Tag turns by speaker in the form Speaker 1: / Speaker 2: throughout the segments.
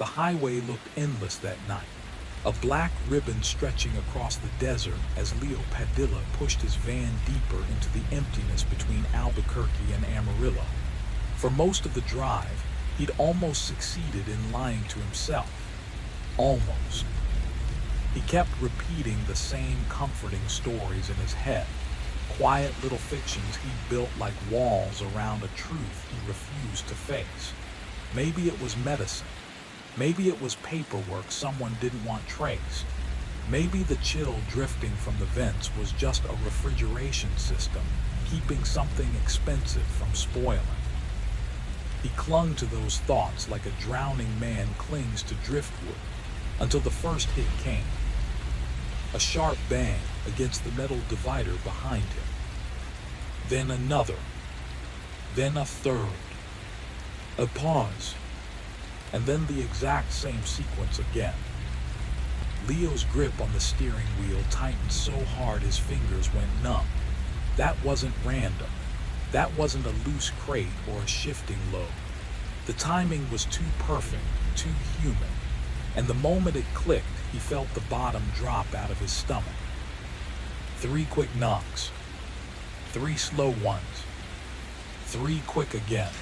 Speaker 1: The highway looked endless that night, a black ribbon stretching across the desert as Leo Padilla pushed his van deeper into the emptiness between Albuquerque and Amarillo. For most of the drive, he'd almost succeeded in lying to himself. Almost. He kept repeating the same comforting stories in his head, quiet little fictions he'd built like walls around a truth he refused to face. Maybe it was medicine. Maybe it was paperwork someone didn't want traced. Maybe the chill drifting from the vents was just a refrigeration system, keeping something expensive from spoiling. He clung to those thoughts like a drowning man clings to driftwood, until the first hit came. A sharp bang against the metal divider behind him. Then another. Then a third. A pause. And then the exact same sequence again. Leo's grip on the steering wheel tightened so hard his fingers went numb. That wasn't random. That wasn't a loose crate or a shifting load. The timing was too perfect, too human. And the moment it clicked, he felt the bottom drop out of his stomach. 3 quick knocks. 3 slow ones. 3 quick again.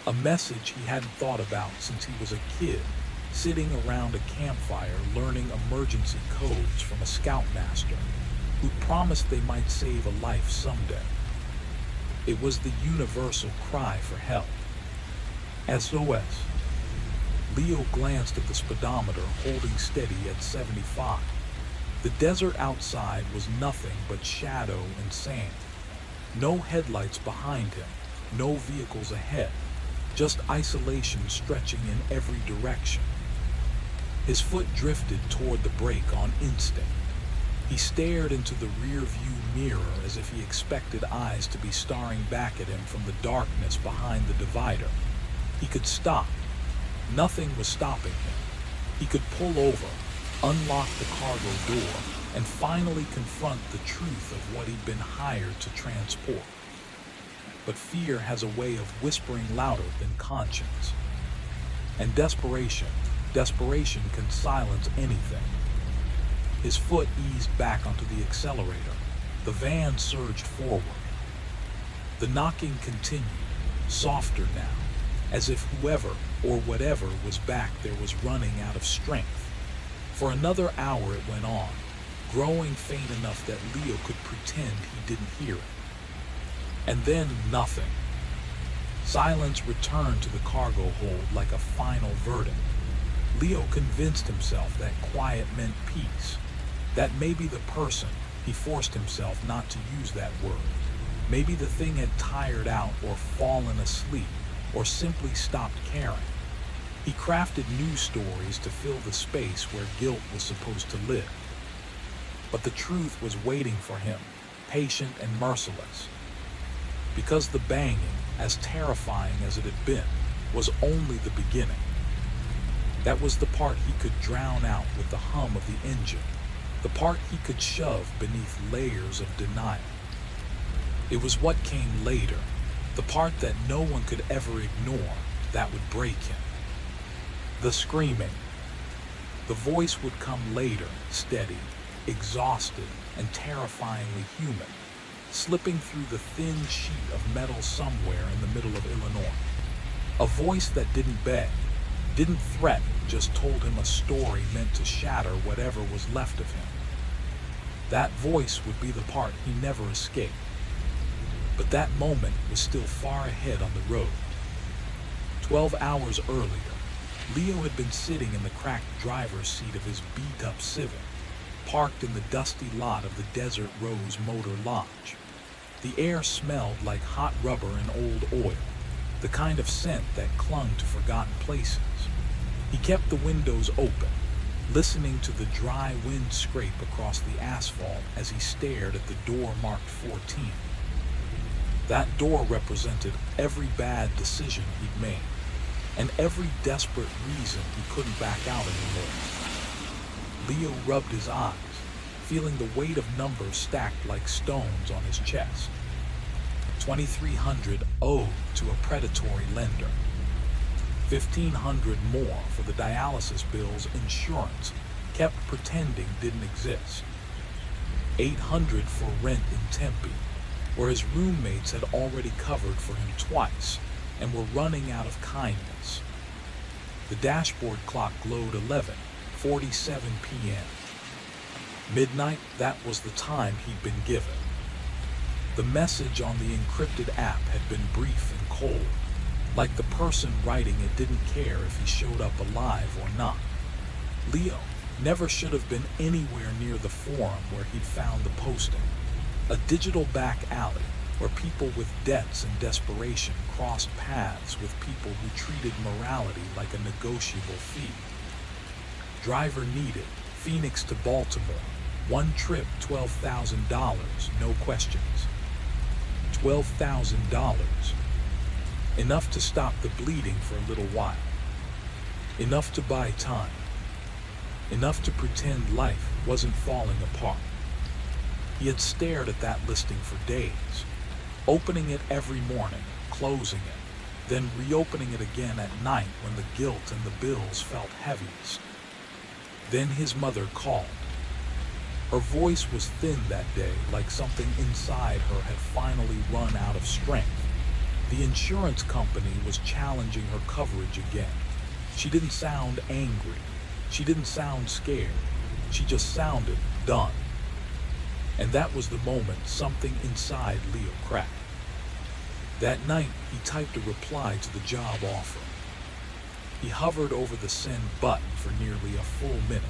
Speaker 1: A message he hadn't thought about since he was a kid, sitting around a campfire learning emergency codes from a scoutmaster who promised they might save a life someday. It was the universal cry for help. SOS. Leo glanced at the speedometer, holding steady at 75. The desert outside was nothing but shadow and sand. No headlights behind him, no vehicles ahead, just isolation stretching in every direction. His foot drifted toward the brake on instinct. He stared into the rear-view mirror as if he expected eyes to be staring back at him from the darkness behind the divider. He could stop. Nothing was stopping him. He could pull over, unlock the cargo door, and finally confront the truth of what he'd been hired to transport. But fear has a way of whispering louder than conscience. And desperation can silence anything. His foot eased back onto the accelerator. The van surged forward. The knocking continued, softer now, as if whoever or whatever was back there was running out of strength. For another hour it went on, growing faint enough that Leo could pretend he didn't hear it. And then nothing. Silence returned to the cargo hold like a final verdict. Leo convinced himself that quiet meant peace, that maybe the person, he forced himself not to use that word, maybe the thing had tired out or fallen asleep or simply stopped caring. He crafted new stories to fill the space where guilt was supposed to live. But the truth was waiting for him, patient and merciless. Because the banging, as terrifying as it had been, was only the beginning. That was the part he could drown out with the hum of the engine, the part he could shove beneath layers of denial. It was what came later, the part that no one could ever ignore, that would break him. The screaming. The voice would come later, steady, exhausted, and terrifyingly human, slipping through the thin sheet of metal somewhere in the middle of Illinois. A voice that didn't beg, didn't threaten, just told him a story meant to shatter whatever was left of him. That voice would be the part he never escaped. But that moment was still far ahead on the road. 12 hours earlier, Leo had been sitting in the cracked driver's seat of his beat-up Civic, parked in the dusty lot of the Desert Rose Motor Lodge. The air smelled like hot rubber and old oil, the kind of scent that clung to forgotten places. He kept the windows open, listening to the dry wind scrape across the asphalt as he stared at the door marked 14. That door represented every bad decision he'd made, and every desperate reason he couldn't back out anymore. Leo rubbed his eyes, feeling the weight of numbers stacked like stones on his chest. 2300 owed to a predatory lender. $1,500 more for the dialysis bills insurance kept pretending didn't exist. $800 for rent in Tempe, where his roommates had already covered for him twice and were running out of kindness. The dashboard clock glowed 11:47 p.m. Midnight, that was the time he'd been given. The message on the encrypted app had been brief and cold, like the person writing it didn't care if he showed up alive or not. Leo never should have been anywhere near the forum where he'd found the posting, a digital back alley where people with debts and desperation crossed paths with people who treated morality like a negotiable fee. Driver needed, Phoenix to Baltimore, one trip, $12,000, no questions. $12,000. Enough to stop the bleeding for a little while. Enough to buy time. Enough to pretend life wasn't falling apart. He had stared at that listing for days, opening it every morning, closing it, then reopening it again at night when the guilt and the bills felt heaviest. Then his mother called. Her voice was thin that day, like something inside her had finally run out of strength. The insurance company was challenging her coverage again. She didn't sound angry. She didn't sound scared. She just sounded done. And that was the moment something inside Leo cracked. That night, he typed a reply to the job offer. He hovered over the send button for nearly a full minute,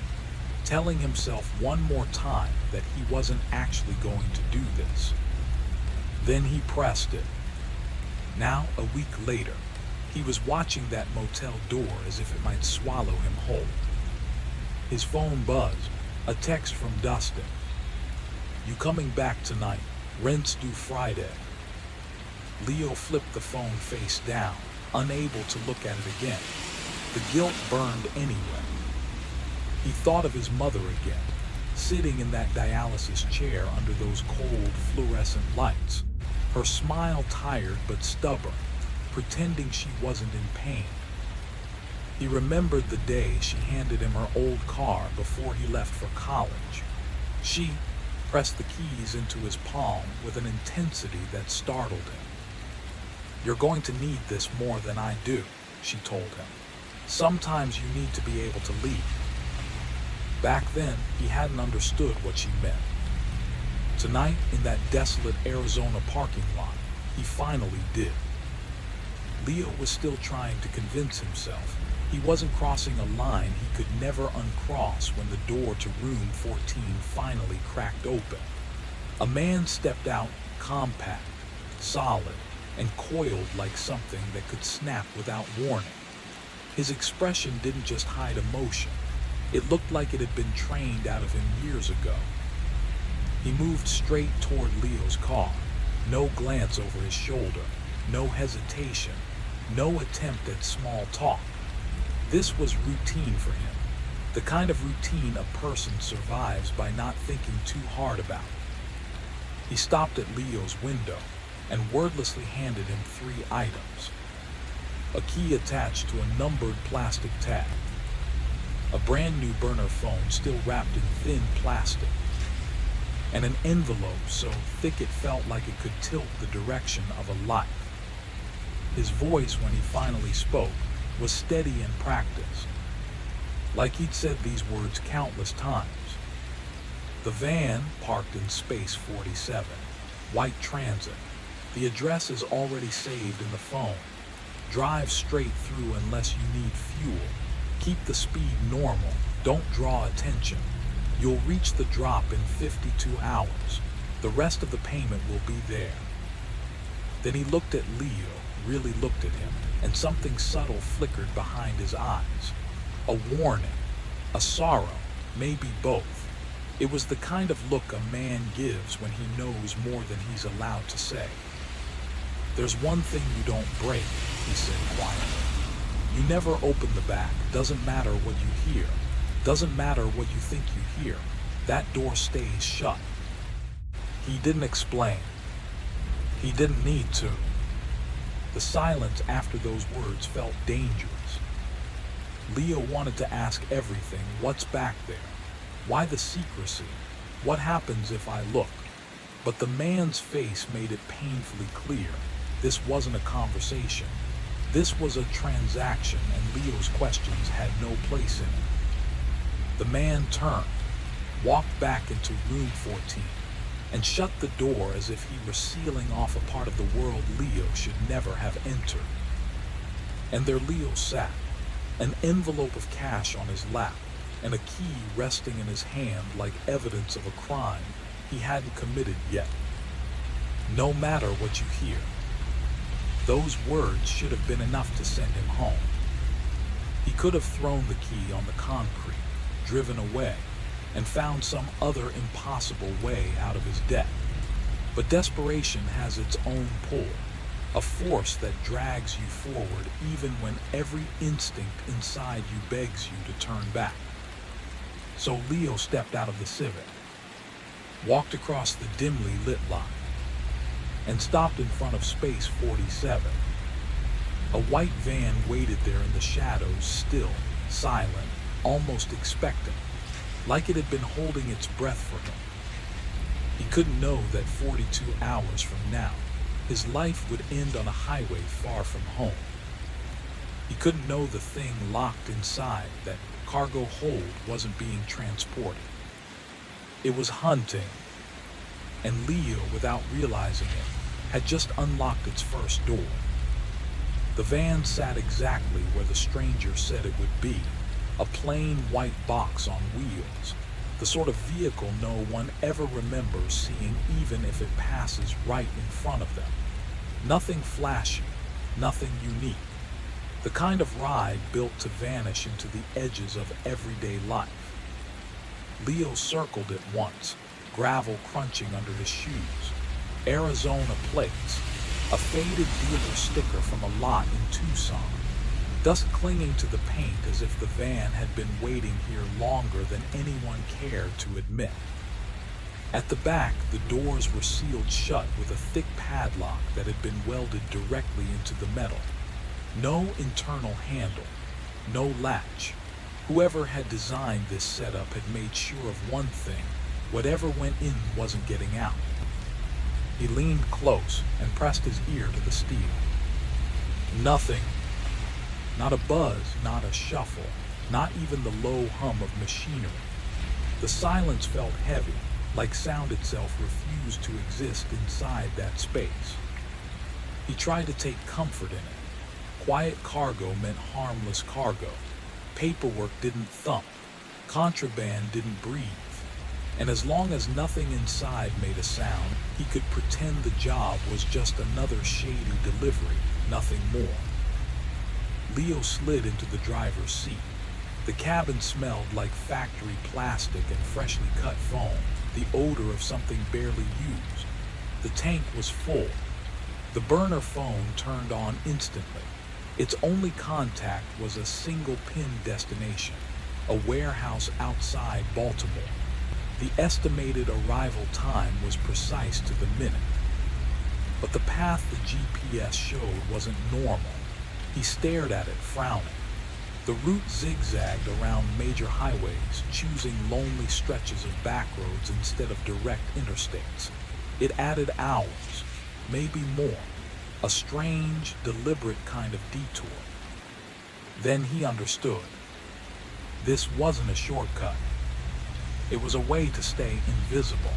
Speaker 1: telling himself one more time that he wasn't actually going to do this. Then he pressed it. Now, a week later, he was watching that motel door as if it might swallow him whole. His phone buzzed, a text from Dustin. "You coming back tonight? Rent's due Friday." Leo flipped the phone face down, unable to look at it again. The guilt burned anyway. He thought of his mother again, sitting in that dialysis chair under those cold fluorescent lights, her smile tired but stubborn, pretending she wasn't in pain. He remembered the day she handed him her old car before he left for college. She pressed the keys into his palm with an intensity that startled him. "You're going to need this more than I do," she told him. "Sometimes you need to be able to leave." Back then, he hadn't understood what she meant. Tonight, in that desolate Arizona parking lot, he finally did. Leo was still trying to convince himself he wasn't crossing a line he could never uncross when the door to room 14 finally cracked open. A man stepped out, compact, solid, and coiled like something that could snap without warning. His expression didn't just hide emotion. It looked like it had been trained out of him years ago. He moved straight toward Leo's car, no glance over his shoulder, no hesitation, no attempt at small talk. This was routine for him, the kind of routine a person survives by not thinking too hard about. He stopped at Leo's window and wordlessly handed him 3 items. A key attached to a numbered plastic tag. A brand new burner phone still wrapped in thin plastic. And an envelope so thick it felt like it could tilt the direction of a life. His voice, when he finally spoke, was steady and practiced, like he'd said these words countless times. The van parked in space 47, white transit. The address is already saved in the phone. Drive straight through unless you need fuel. Keep the speed normal. Don't draw attention. You'll reach the drop in 52 hours. The rest of the payment will be there. Then he looked at Leo, really looked at him, and something subtle flickered behind his eyes. A warning, a sorrow, maybe both. It was the kind of look a man gives when he knows more than he's allowed to say. "There's one thing you don't break," he said quietly. "You never open the back. Doesn't matter what you hear. Doesn't matter what you think you hear. That door stays shut." He didn't explain. He didn't need to. The silence after those words felt dangerous. Leo wanted to ask everything. What's back there? Why the secrecy? What happens if I look? But the man's face made it painfully clear. This wasn't a conversation. This was a transaction, and Leo's questions had no place in it. The man turned, walked back into room 14, and shut the door as if he were sealing off a part of the world Leo should never have entered. And there Leo sat, an envelope of cash on his lap, and a key resting in his hand like evidence of a crime he hadn't committed yet. No matter what you hear, those words should have been enough to send him home. He could have thrown the key on the concrete, driven away, and found some other impossible way out of his debt. But desperation has its own pull, a force that drags you forward even when every instinct inside you begs you to turn back. So Leo stepped out of the Civic, walked across the dimly lit lot, and stopped in front of space 47. A white van waited there in the shadows, still, silent, almost expectant, like it had been holding its breath for him. He couldn't know that 42 hours from now, his life would end on a highway far from home. He couldn't know the thing locked inside, that cargo hold, wasn't being transported. It was hunting, and Leo, without realizing it, had just unlocked its first door. The van sat exactly where the stranger said it would be, a plain white box on wheels, the sort of vehicle no one ever remembers seeing even if it passes right in front of them. Nothing flashy, nothing unique. The kind of ride built to vanish into the edges of everyday life. Leo circled it once, gravel crunching under his shoes, Arizona plates, a faded dealer sticker from a lot in Tucson, dust clinging to the paint as if the van had been waiting here longer than anyone cared to admit. At the back, the doors were sealed shut with a thick padlock that had been welded directly into the metal. No internal handle, no latch. Whoever had designed this setup had made sure of one thing: whatever went in wasn't getting out. He leaned close and pressed his ear to the steel. Nothing. Not a buzz, not a shuffle, not even the low hum of machinery. The silence felt heavy, like sound itself refused to exist inside that space. He tried to take comfort in it. Quiet cargo meant harmless cargo. Paperwork didn't thump. Contraband didn't breathe. And as long as nothing inside made a sound, he could pretend the job was just another shady delivery, nothing more. Leo slid into the driver's seat. The cabin smelled like factory plastic and freshly cut foam, the odor of something barely used. The tank was full. The burner phone turned on instantly. Its only contact was a single-pin destination, a warehouse outside Baltimore. The estimated arrival time was precise to the minute. But the path the GPS showed wasn't normal. He stared at it, frowning. The route zigzagged around major highways, choosing lonely stretches of back roads instead of direct interstates. It added hours, maybe more, a strange, deliberate kind of detour. Then he understood. This wasn't a shortcut. It was a way to stay invisible.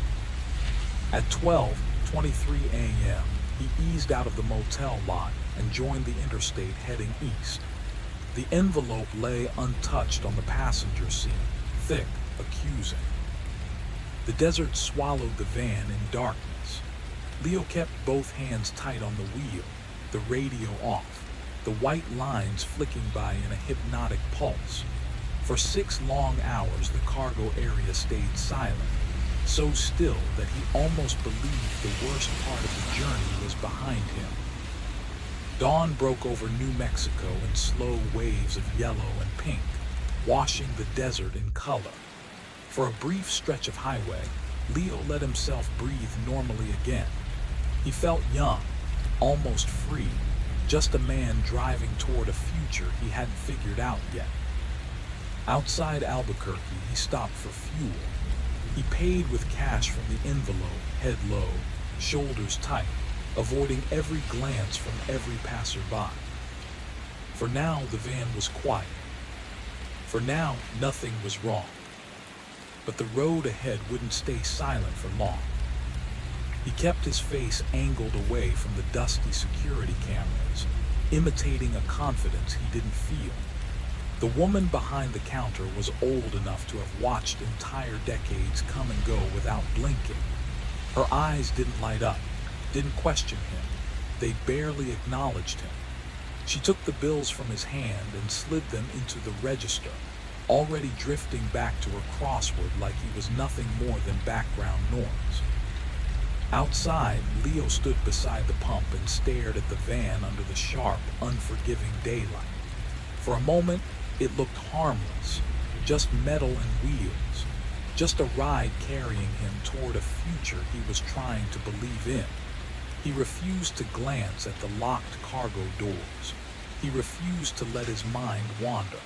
Speaker 1: At 12:23 a.m., he eased out of the motel lot and joined the interstate heading east. The envelope lay untouched on the passenger seat, thick, accusing. The desert swallowed the van in darkness. Leo kept both hands tight on the wheel, the radio off, the white lines flicking by in a hypnotic pulse. For 6 long hours, the cargo area stayed silent, so still that he almost believed the worst part of the journey was behind him. Dawn broke over New Mexico in slow waves of yellow and pink, washing the desert in color. For a brief stretch of highway, Leo let himself breathe normally again. He felt young, almost free, just a man driving toward a future he hadn't figured out yet. Outside Albuquerque, he stopped for fuel. He paid with cash from the envelope, head low, shoulders tight, avoiding every glance from every passerby. For now, the van was quiet. For now, nothing was wrong. But the road ahead wouldn't stay silent for long. He kept his face angled away from the dusty security cameras, imitating a confidence he didn't feel. The woman behind the counter was old enough to have watched entire decades come and go without blinking. Her eyes didn't light up, didn't question him. They barely acknowledged him. She took the bills from his hand and slid them into the register, already drifting back to her crossword like he was nothing more than background noise. Outside, Leo stood beside the pump and stared at the van under the sharp, unforgiving daylight. For a moment, it looked harmless, just metal and wheels, just a ride carrying him toward a future he was trying to believe in. He refused to glance at the locked cargo doors. He refused to let his mind wander.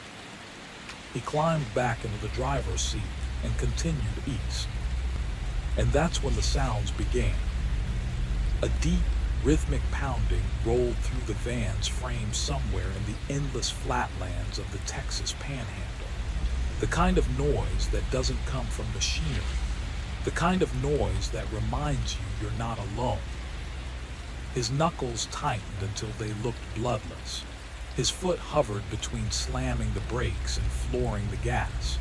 Speaker 1: He climbed back into the driver's seat and continued east. And that's when the sounds began. A deep, rhythmic pounding rolled through the van's frame somewhere in the endless flatlands of the Texas Panhandle. The kind of noise that doesn't come from machinery. The kind of noise that reminds you you're not alone. His knuckles tightened until they looked bloodless. His foot hovered between slamming the brakes and flooring the gas.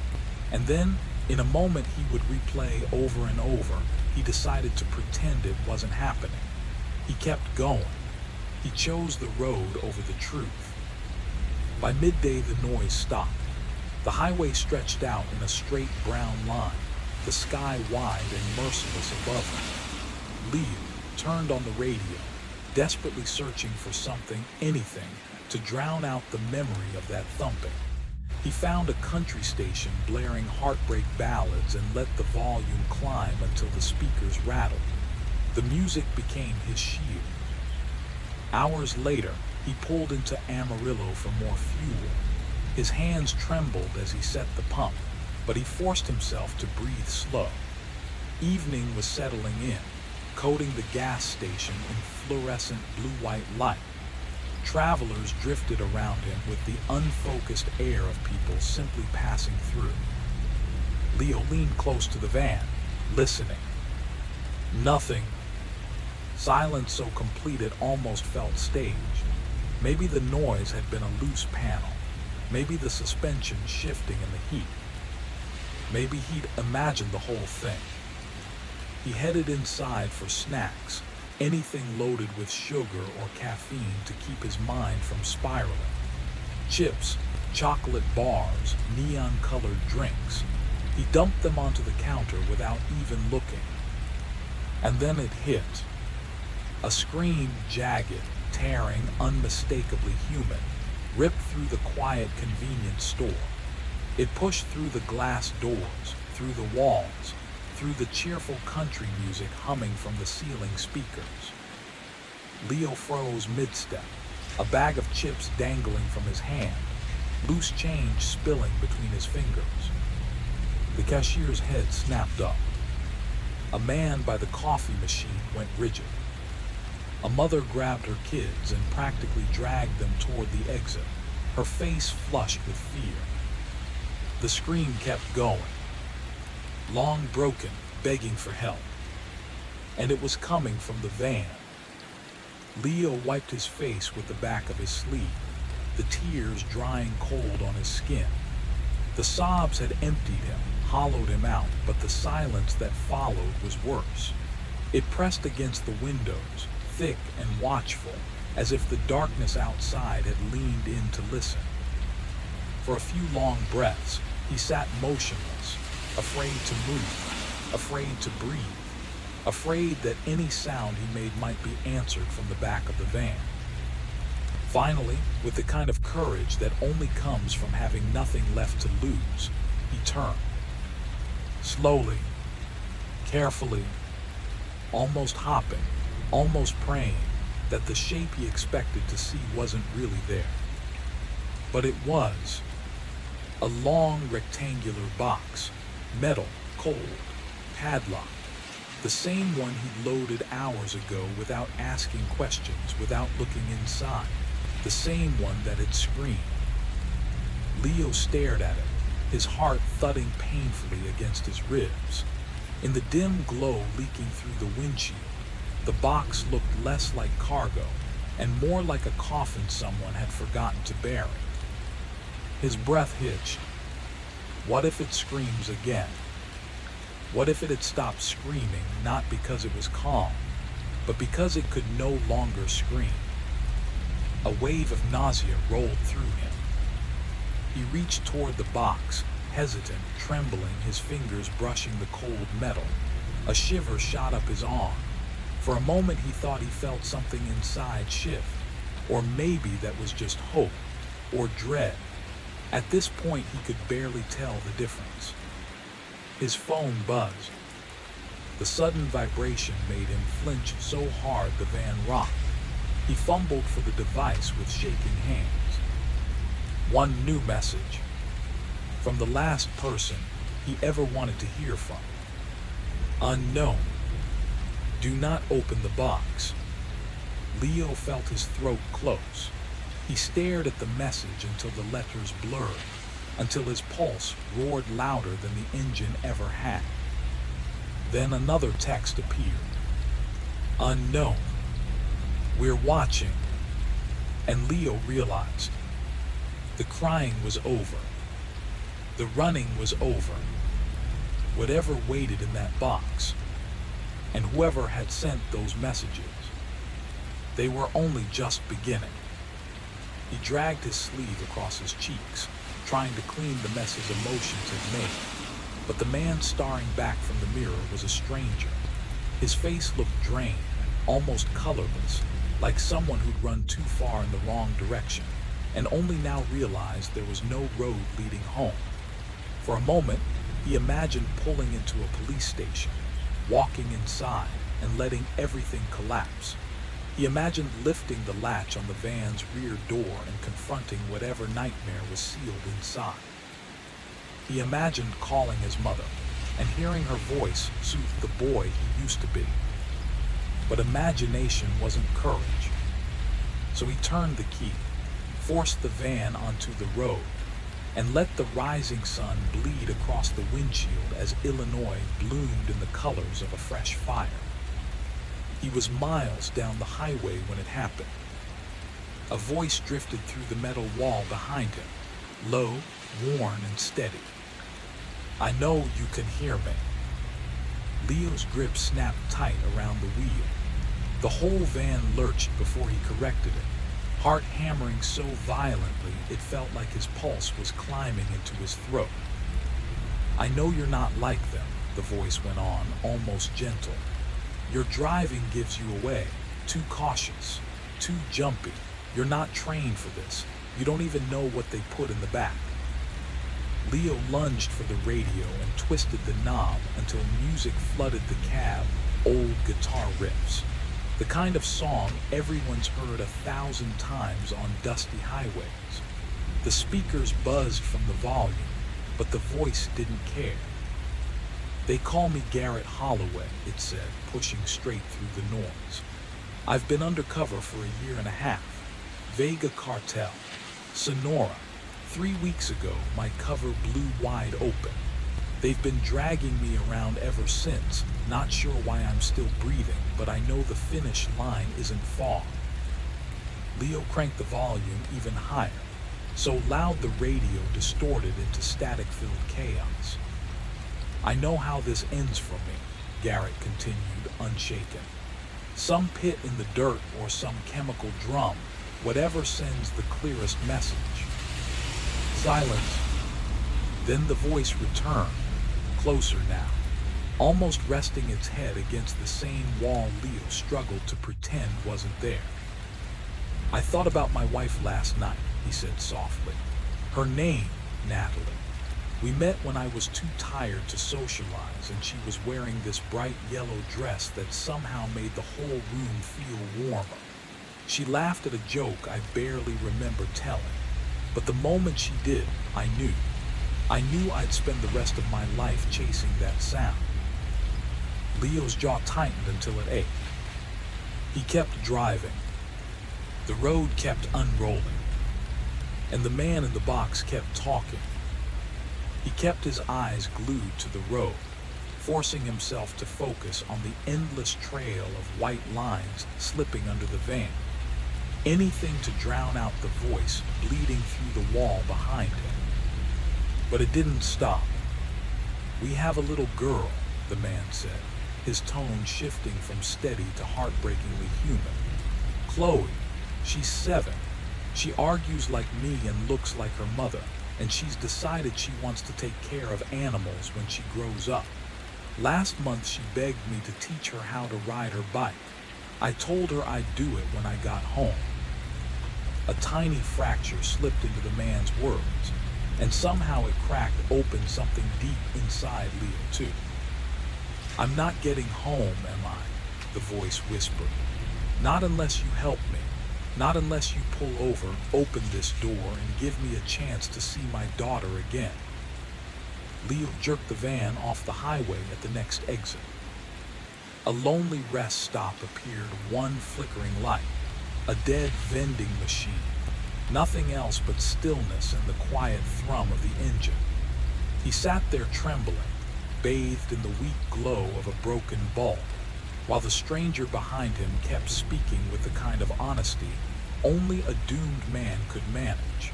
Speaker 1: And then, in a moment he would replay over and over, he decided to pretend it wasn't happening. He kept going. He chose the road over the truth. By midday, the noise stopped. The highway stretched out in a straight brown line, the sky wide and merciless above him. Leo turned on the radio, desperately searching for something, anything, to drown out the memory of that thumping. He found a country station blaring heartbreak ballads and let the volume climb until the speakers rattled. The music became his shield. Hours later, he pulled into Amarillo for more fuel. His hands trembled as he set the pump, but he forced himself to breathe slow. Evening was settling in, coating the gas station in fluorescent blue-white light. Travelers drifted around him with the unfocused air of people simply passing through. Leo leaned close to the van, listening. Nothing. Silence so complete it almost felt staged. Maybe the noise had been a loose panel. Maybe the suspension shifting in the heat. Maybe he'd imagined the whole thing. He headed inside for snacks, anything loaded with sugar or caffeine to keep his mind from spiraling. Chips, chocolate bars, neon-colored drinks. He dumped them onto the counter without even looking. And then it hit. A scream, jagged, tearing, unmistakably human, ripped through the quiet convenience store. It pushed through the glass doors, through the walls, through the cheerful country music humming from the ceiling speakers. Leo froze mid-step, a bag of chips dangling from his hand, loose change spilling between his fingers. The cashier's head snapped up. A man by the coffee machine went rigid. A mother grabbed her kids and practically dragged them toward the exit, her face flushed with fear. The scream kept going, long broken, begging for help. And it was coming from the van. Leo wiped his face with the back of his sleeve, the tears drying cold on his skin. The sobs had emptied him, hollowed him out, but the silence that followed was worse. It pressed against the windows, thick and watchful, as if the darkness outside had leaned in to listen. For a few long breaths, he sat motionless, afraid to move, afraid to breathe, afraid that any sound he made might be answered from the back of the van. Finally, with the kind of courage that only comes from having nothing left to lose, he turned. Slowly, carefully, almost hopping, almost praying that the shape he expected to see wasn't really there. But it was. A long rectangular box, metal, cold, padlocked. The same one he'd loaded hours ago without asking questions, without looking inside. The same one that had screamed. Leo stared at it, his heart thudding painfully against his ribs. In the dim glow leaking through the windshield, the box looked less like cargo and more like a coffin someone had forgotten to bury. His breath hitched. What if it screams again? What if it had stopped screaming, not because it was calm, but because it could no longer scream? A wave of nausea rolled through him. He reached toward the box, hesitant, trembling, his fingers brushing the cold metal. A shiver shot up his arm. For a moment he thought he felt something inside shift, or maybe that was just hope, or dread. At this point he could barely tell the difference. His phone buzzed. The sudden vibration made him flinch so hard the van rocked. He fumbled for the device with shaking hands. One new message. From the last person he ever wanted to hear from. Unknown. Do not open the box. Leo felt his throat close. He stared at the message until the letters blurred, until his pulse roared louder than the engine ever had. Then another text appeared. Unknown. We're watching. And Leo realized. The crying was over. The running was over. Whatever waited in that box, and whoever had sent those messages, they were only just beginning. He dragged his sleeve across his cheeks, trying to clean the mess his emotions had made. But the man staring back from the mirror was a stranger. His face looked drained, almost colorless, like someone who'd run too far in the wrong direction, and only now realized there was no road leading home. For a moment, he imagined pulling into a police station, walking inside, and letting everything collapse. He imagined lifting the latch on the van's rear door and confronting whatever nightmare was sealed inside. He imagined calling his mother and hearing her voice soothe the boy he used to be. But imagination wasn't courage. So he turned the key, forced the van onto the road, and let the rising sun bleed across the windshield as Illinois bloomed in the colors of a fresh fire. He was miles down the highway when it happened. A voice drifted through the metal wall behind him, low, worn, and steady. I know you can hear me. Leo's grip snapped tight around the wheel. The whole van lurched before he corrected it, heart hammering so violently it felt like his pulse was climbing into his throat. I know you're not like them, the voice went on, almost gentle. Your driving gives you away, too cautious, too jumpy. You're not trained for this. You don't even know what they put in the back. Leo lunged for the radio and twisted the knob until music flooded the cab, old guitar riffs. The kind of song everyone's heard 1,000 times on dusty highways. The speakers buzzed from the volume, but the voice didn't care. They call me Garrett Holloway, it said, pushing straight through the noise. I've been undercover for 1.5 years. Vega Cartel, Sonora. 3 weeks ago, my cover blew wide open. They've been dragging me around ever since, not sure why I'm still breathing, but I know the finish line isn't far. Leo cranked the volume even higher, so loud the radio distorted into static-filled chaos. I know how this ends for me, Garrett continued, unshaken. Some pit in the dirt or some chemical drum, whatever sends the clearest message. Silence. Then the voice returned, closer now, almost resting its head against the same wall Leo struggled to pretend wasn't there. I thought about my wife last night, he said softly. Her name, Natalie. We met when I was too tired to socialize, and she was wearing this bright yellow dress that somehow made the whole room feel warmer. She laughed at a joke I barely remember telling, but the moment she did, I knew. I knew I'd spend the rest of my life chasing that sound. Leo's jaw tightened until it ached. He kept driving. The road kept unrolling. And the man in the box kept talking. He kept his eyes glued to the road, forcing himself to focus on the endless trail of white lines slipping under the van. Anything to drown out the voice bleeding through the wall behind him. But it didn't stop. "We have a little girl," the man said, his tone shifting from steady to heartbreakingly human. "Chloe, she's 7. She argues like me and looks like her mother, and she's decided she wants to take care of animals when she grows up. Last month she begged me to teach her how to ride her bike. I told her I'd do it when I got home." A tiny fracture slipped into the man's words, and somehow it cracked open something deep inside Leo too. "I'm not getting home, am I?" the voice whispered. "Not unless you help me. Not unless you pull over, open this door, and give me a chance to see my daughter again." Leo jerked the van off the highway at the next exit. A lonely rest stop appeared, one flickering light, a dead vending machine, nothing else but stillness and the quiet thrum of the engine. He sat there trembling, bathed in the weak glow of a broken bulb, while the stranger behind him kept speaking with the kind of honesty only a doomed man could manage.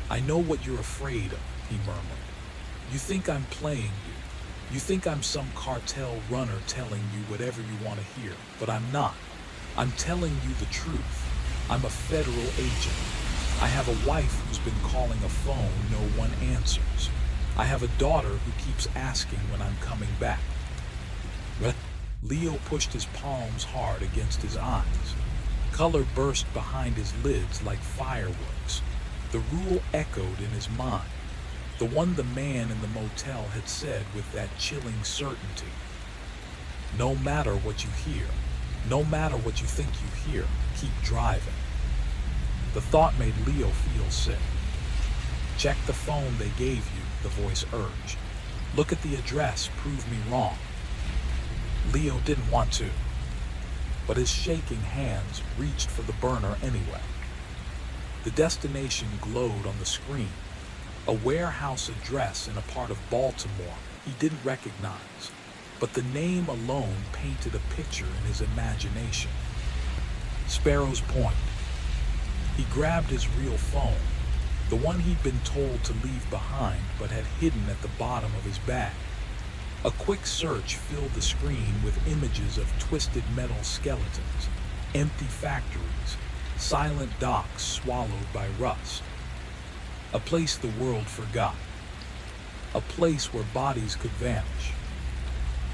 Speaker 1: "I know what you're afraid of," he murmured. "You think I'm playing you. You think I'm some cartel runner telling you whatever you want to hear, but I'm not. I'm telling you the truth. I'm a federal agent. I have a wife who's been calling a phone no one answers. I have a daughter who keeps asking when I'm coming back." Leo pushed his palms hard against his eyes. Color burst behind his lids like fireworks. The rule echoed in his mind, the one the man in the motel had said with that chilling certainty. "No matter what you hear, no matter what you think you hear, keep driving." The thought made Leo feel sick. "Check the phone they gave you," the voice urged. "Look at the address, prove me wrong." Leo didn't want to, but his shaking hands reached for the burner anyway. The destination glowed on the screen, a warehouse address in a part of Baltimore he didn't recognize, but the name alone painted a picture in his imagination. Sparrow's Point. He grabbed his real phone, the one he'd been told to leave behind but had hidden at the bottom of his bag. A quick search filled the screen with images of twisted metal skeletons, empty factories, silent docks swallowed by rust. A place the world forgot. A place where bodies could vanish.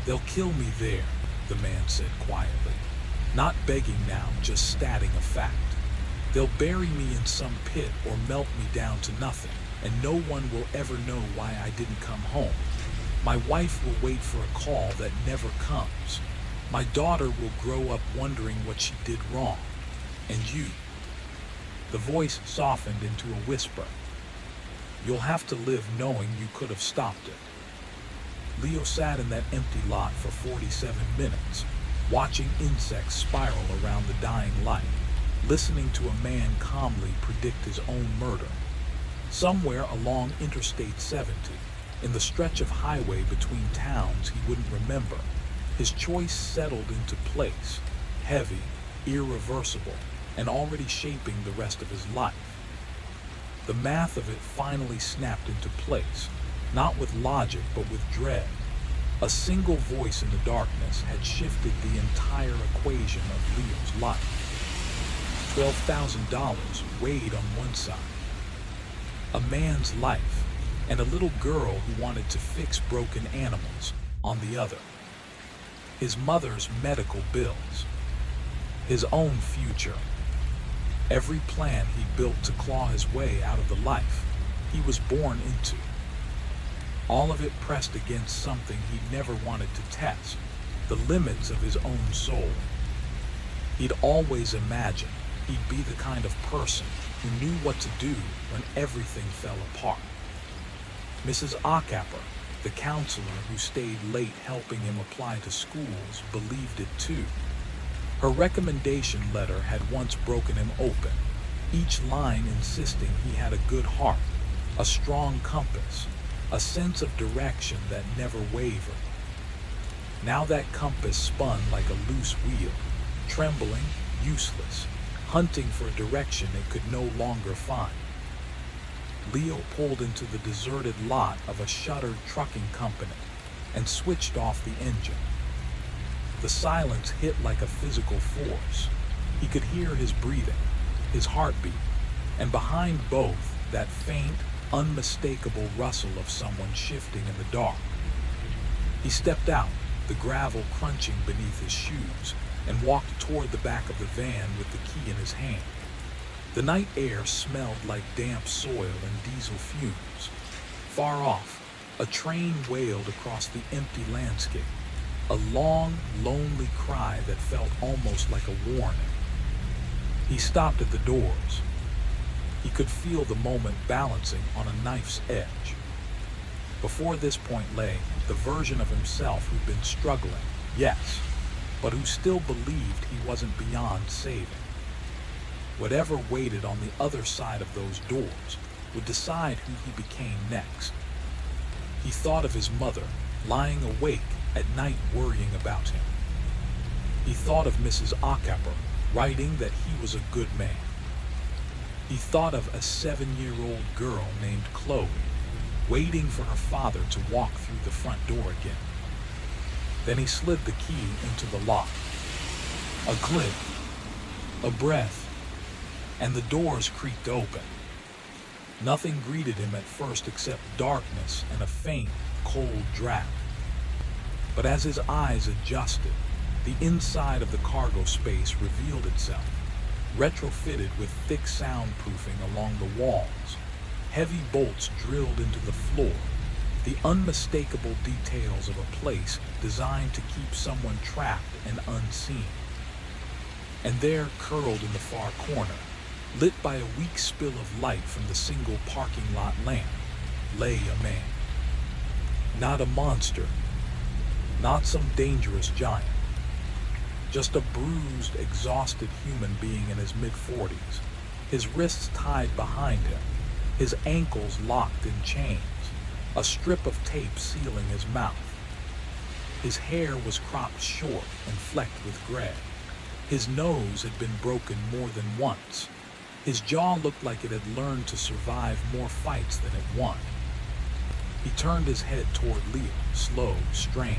Speaker 1: "They'll kill me there," the man said quietly, not begging now, just stating a fact. "They'll bury me in some pit or melt me down to nothing, and no one will ever know why I didn't come home. My wife will wait for a call that never comes. My daughter will grow up wondering what she did wrong. And you," the voice softened into a whisper, "you'll have to live knowing you could have stopped it." Leo sat in that empty lot for 47 minutes, watching insects spiral around the dying light, listening to a man calmly predict his own murder. Somewhere along Interstate 70, in the stretch of highway between towns he wouldn't remember, his choice settled into place, heavy, irreversible, and already shaping the rest of his life. The math of it finally snapped into place, not with logic but with dread. A single voice in the darkness had shifted the entire equation of Leo's life. $12,000 weighed on one side. A man's life, and a little girl who wanted to fix broken animals on the other. His mother's medical bills. His own future. Every plan he built to claw his way out of the life he was born into. All of it pressed against something he'd never wanted to test, the limits of his own soul. He'd always imagined he'd be the kind of person who knew what to do when everything fell apart. Mrs. Acapper, the counselor who stayed late helping him apply to schools, believed it too. Her recommendation letter had once broken him open, each line insisting he had a good heart, a strong compass, a sense of direction that never wavered. Now that compass spun like a loose wheel, trembling, useless, hunting for a direction it could no longer find. Leo pulled into the deserted lot of a shuttered trucking company and switched off the engine. The silence hit like a physical force. He could hear his breathing, his heartbeat, and behind both, that faint, unmistakable rustle of someone shifting in the dark. He stepped out, the gravel crunching beneath his shoes, and walked toward the back of the van with the key in his hand. The night air smelled like damp soil and diesel fumes. Far off, a train wailed across the empty landscape, a long, lonely cry that felt almost like a warning. He stopped at the doors. He could feel the moment balancing on a knife's edge. Before this point lay the version of himself who'd been struggling, yes, but who still believed he wasn't beyond saving. Whatever waited on the other side of those doors would decide who he became next. He thought of his mother, lying awake at night worrying about him. He thought of Mrs. Acapper, writing that he was a good man. He thought of a 7-year-old girl named Chloe, waiting for her father to walk through the front door again. Then he slid the key into the lock. A click, a breath, and the doors creaked open. Nothing greeted him at first except darkness and a faint, cold draft. But as his eyes adjusted, the inside of the cargo space revealed itself, retrofitted with thick soundproofing along the walls, heavy bolts drilled into the floor, the unmistakable details of a place designed to keep someone trapped and unseen. And there, curled in the far corner, lit by a weak spill of light from the single parking lot lamp, lay a man. Not a monster, not some dangerous giant, just a bruised, exhausted human being in his mid-40s, his wrists tied behind him, his ankles locked in chains, a strip of tape sealing his mouth. His hair was cropped short and flecked with gray. His nose had been broken more than once. His jaw looked like it had learned to survive more fights than it won. He turned his head toward Leo, slow, strained.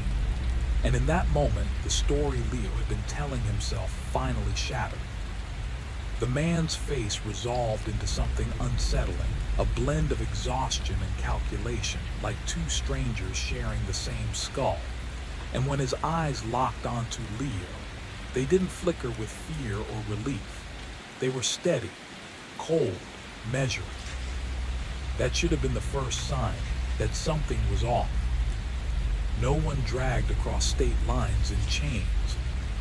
Speaker 1: And in that moment, the story Leo had been telling himself finally shattered. The man's face resolved into something unsettling, a blend of exhaustion and calculation, like two strangers sharing the same skull. And when his eyes locked onto Leo, they didn't flicker with fear or relief. They were steady, cold, measured. That should have been the first sign that something was off. No one dragged across state lines in chains.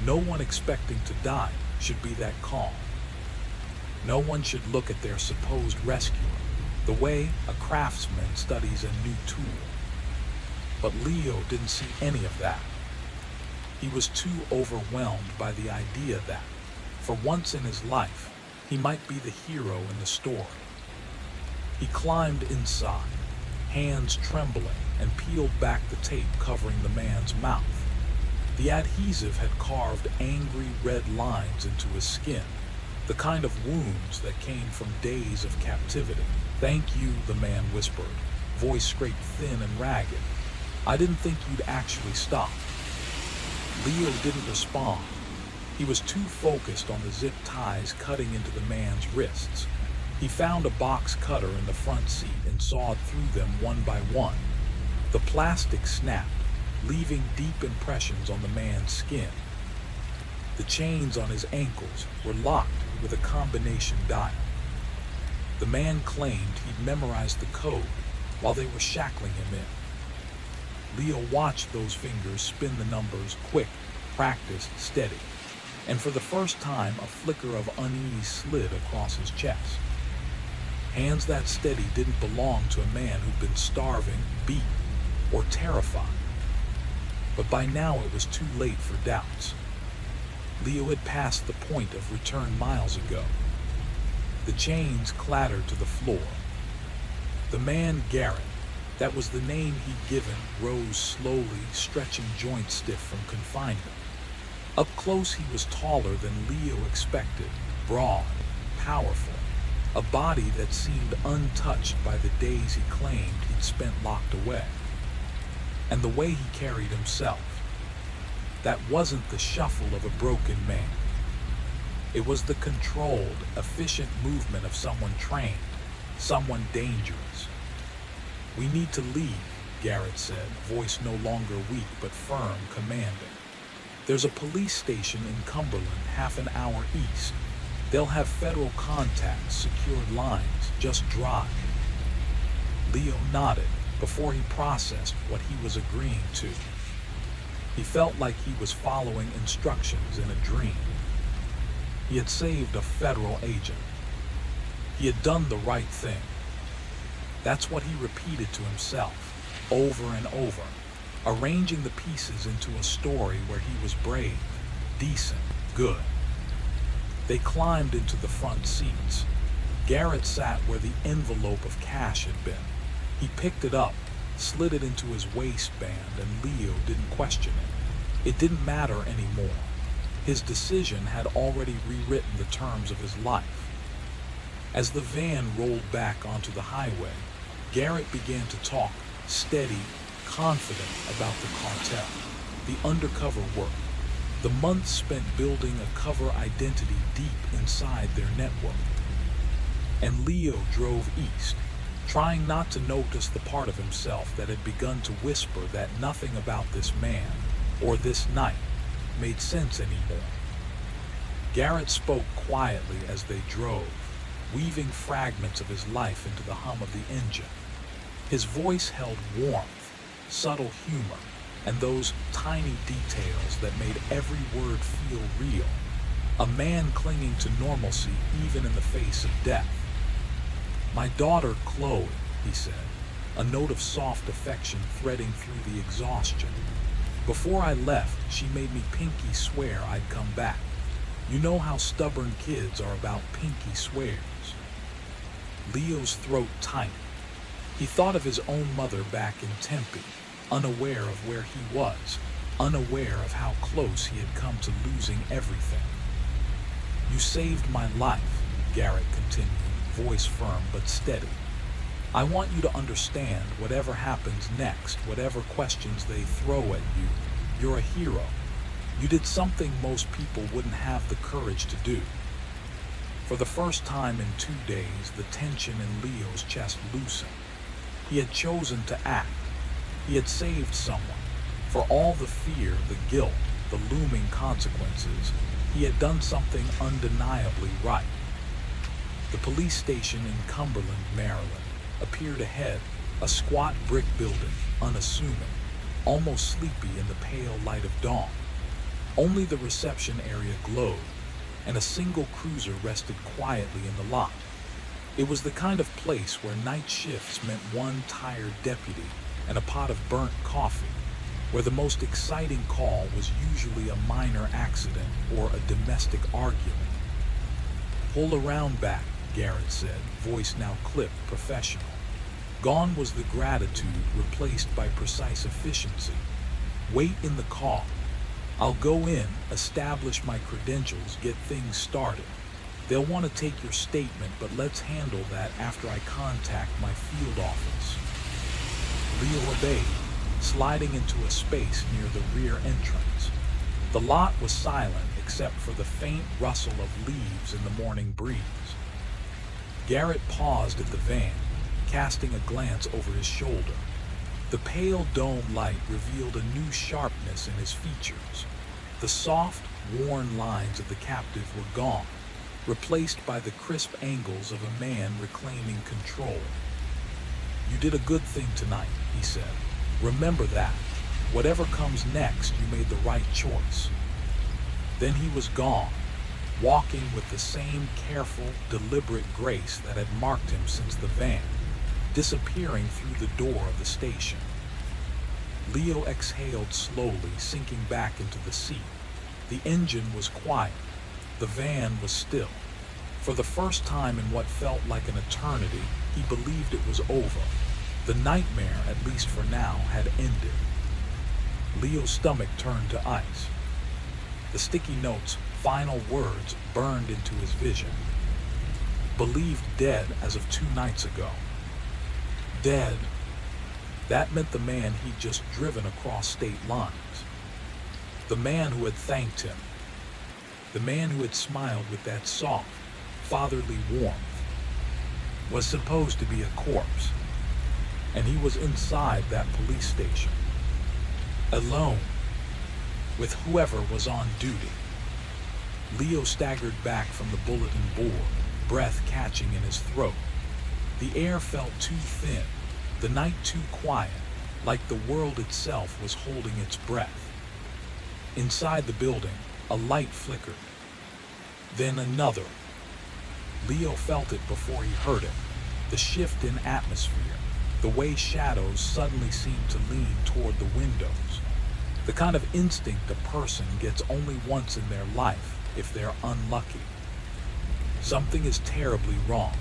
Speaker 1: No one expecting to die should be that calm. No one should look at their supposed rescuer the way a craftsman studies a new tool. But Leo didn't see any of that. He was too overwhelmed by the idea that, for once in his life, he might be the hero in the story. He climbed inside, hands trembling, and peeled back the tape covering the man's mouth. The adhesive had carved angry red lines into his skin, the kind of wounds that came from days of captivity. "Thank you," the man whispered, voice scraped thin and ragged. "I didn't think you'd actually stop." Leo didn't respond. He was too focused on the zip ties cutting into the man's wrists. He found a box cutter in the front seat and sawed through them one by one. The plastic snapped, leaving deep impressions on the man's skin. The chains on his ankles were locked with a combination dial. The man claimed he'd memorized the code while they were shackling him in. Leo watched those fingers spin the numbers, quick, practiced, steady, and for the first time a flicker of unease slid across his chest. Hands that steady didn't belong to a man who'd been starving, beaten, or terrified. But by now it was too late for doubts. Leo had passed the point of return miles ago. The chains clattered to the floor. The man, Garrett, that was the name he'd given, rose slowly, stretching joints stiff from confinement. Up close he was taller than Leo expected, broad, powerful, a body that seemed untouched by the days he claimed he'd spent locked away. And the way he carried himself, that wasn't the shuffle of a broken man. It was the controlled, efficient movement of someone trained, someone dangerous. "We need to leave," Garrett said, voice no longer weak but firm, commanding. "There's a police station in Cumberland half an hour east. They'll have federal contacts, secured lines, just drive." Leo nodded before he processed what he was agreeing to. He felt like he was following instructions in a dream. He had saved a federal agent. He had done the right thing. That's what he repeated to himself, over and over, arranging the pieces into a story where he was brave, decent, good. They climbed into the front seats. Garrett sat where the envelope of cash had been. He picked it up, slid it into his waistband, and Leo didn't question it. It didn't matter anymore. His decision had already rewritten the terms of his life. As the van rolled back onto the highway, Garrett began to talk, steady, confident about the cartel, the undercover work, the months spent building a cover identity deep inside their network. And Leo drove east, trying not to notice the part of himself that had begun to whisper that nothing about this man, or this night, made sense anymore. Garrett spoke quietly as they drove, weaving fragments of his life into the hum of the engine. His voice held warmth, subtle humor, and those tiny details that made every word feel real. A man clinging to normalcy even in the face of death. "My daughter, Chloe," he said, a note of soft affection threading through the exhaustion. "Before I left, she made me pinky swear I'd come back. You know how stubborn kids are about pinky swears." Leo's throat tightened. He thought of his own mother back in Tempe, unaware of where he was, unaware of how close he had come to losing everything. "You saved my life," Garrett continued, voice firm but steady. "I want you to understand whatever happens next, whatever questions they throw at you, you're a hero. You did something most people wouldn't have the courage to do." For the first time in 2 days, the tension in Leo's chest loosened. He had chosen to act. He had saved someone. For all the fear, the guilt, the looming consequences, he had done something undeniably right. The police station in Cumberland, Maryland, appeared ahead, a squat brick building, unassuming, almost sleepy in the pale light of dawn. Only the reception area glowed, and a single cruiser rested quietly in the lot. It was the kind of place where night shifts meant one tired deputy and a pot of burnt coffee, where the most exciting call was usually a minor accident or a domestic argument. "Pull around back," Garrett said, voice now clipped, professional. Gone was the gratitude, replaced by precise efficiency. "Wait in the car. I'll go in, establish my credentials, get things started. They'll want to take your statement, but let's handle that after I contact my field office." Leo obeyed, sliding into a space near the rear entrance. The lot was silent except for the faint rustle of leaves in the morning breeze. Garrett paused at the van, casting a glance over his shoulder. The pale dome light revealed a new sharpness in his features. The soft, worn lines of the captive were gone, replaced by the crisp angles of a man reclaiming control. "You did a good thing tonight," he said. "Remember that. Whatever comes next, you made the right choice." Then he was gone, walking with the same careful, deliberate grace that had marked him since the van, disappearing through the door of the station. Leo exhaled slowly, sinking back into the seat. The engine was quiet. The van was still. For the first time in what felt like an eternity, he believed it was over. The nightmare, at least for now, had ended. Leo's stomach turned to ice. The sticky notes' final words burned into his vision. Believed dead as of 2 nights ago. Dead. That meant the man he'd just driven across state lines. The man who had thanked him. The man who had smiled with that soft, fatherly warmth. Was supposed to be a corpse. And he was inside that police station. Alone. With whoever was on duty. Leo staggered back from the bulletin board, breath catching in his throat. The air felt too thin, the night too quiet, like the world itself was holding its breath. Inside the building, a light flickered. Then another. Leo felt it before he heard it, the shift in atmosphere, the way shadows suddenly seemed to lean toward the windows. The kind of instinct a person gets only once in their life if they're unlucky. Something is terribly wrong.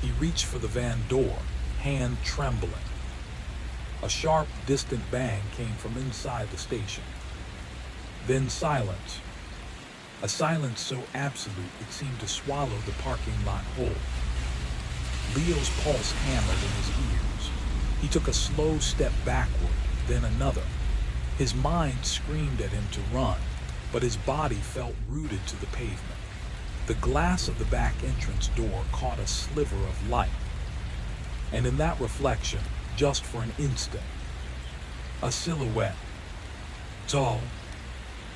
Speaker 1: He reached for the van door, hand trembling. A sharp, distant bang came from inside the station. Then silence. A silence so absolute it seemed to swallow the parking lot whole. Leo's pulse hammered in his ears. He took a slow step backward, then another. His mind screamed at him to run, but his body felt rooted to the pavement. The glass of the back entrance door caught a sliver of light. And in that reflection, just for an instant, a silhouette. Tall,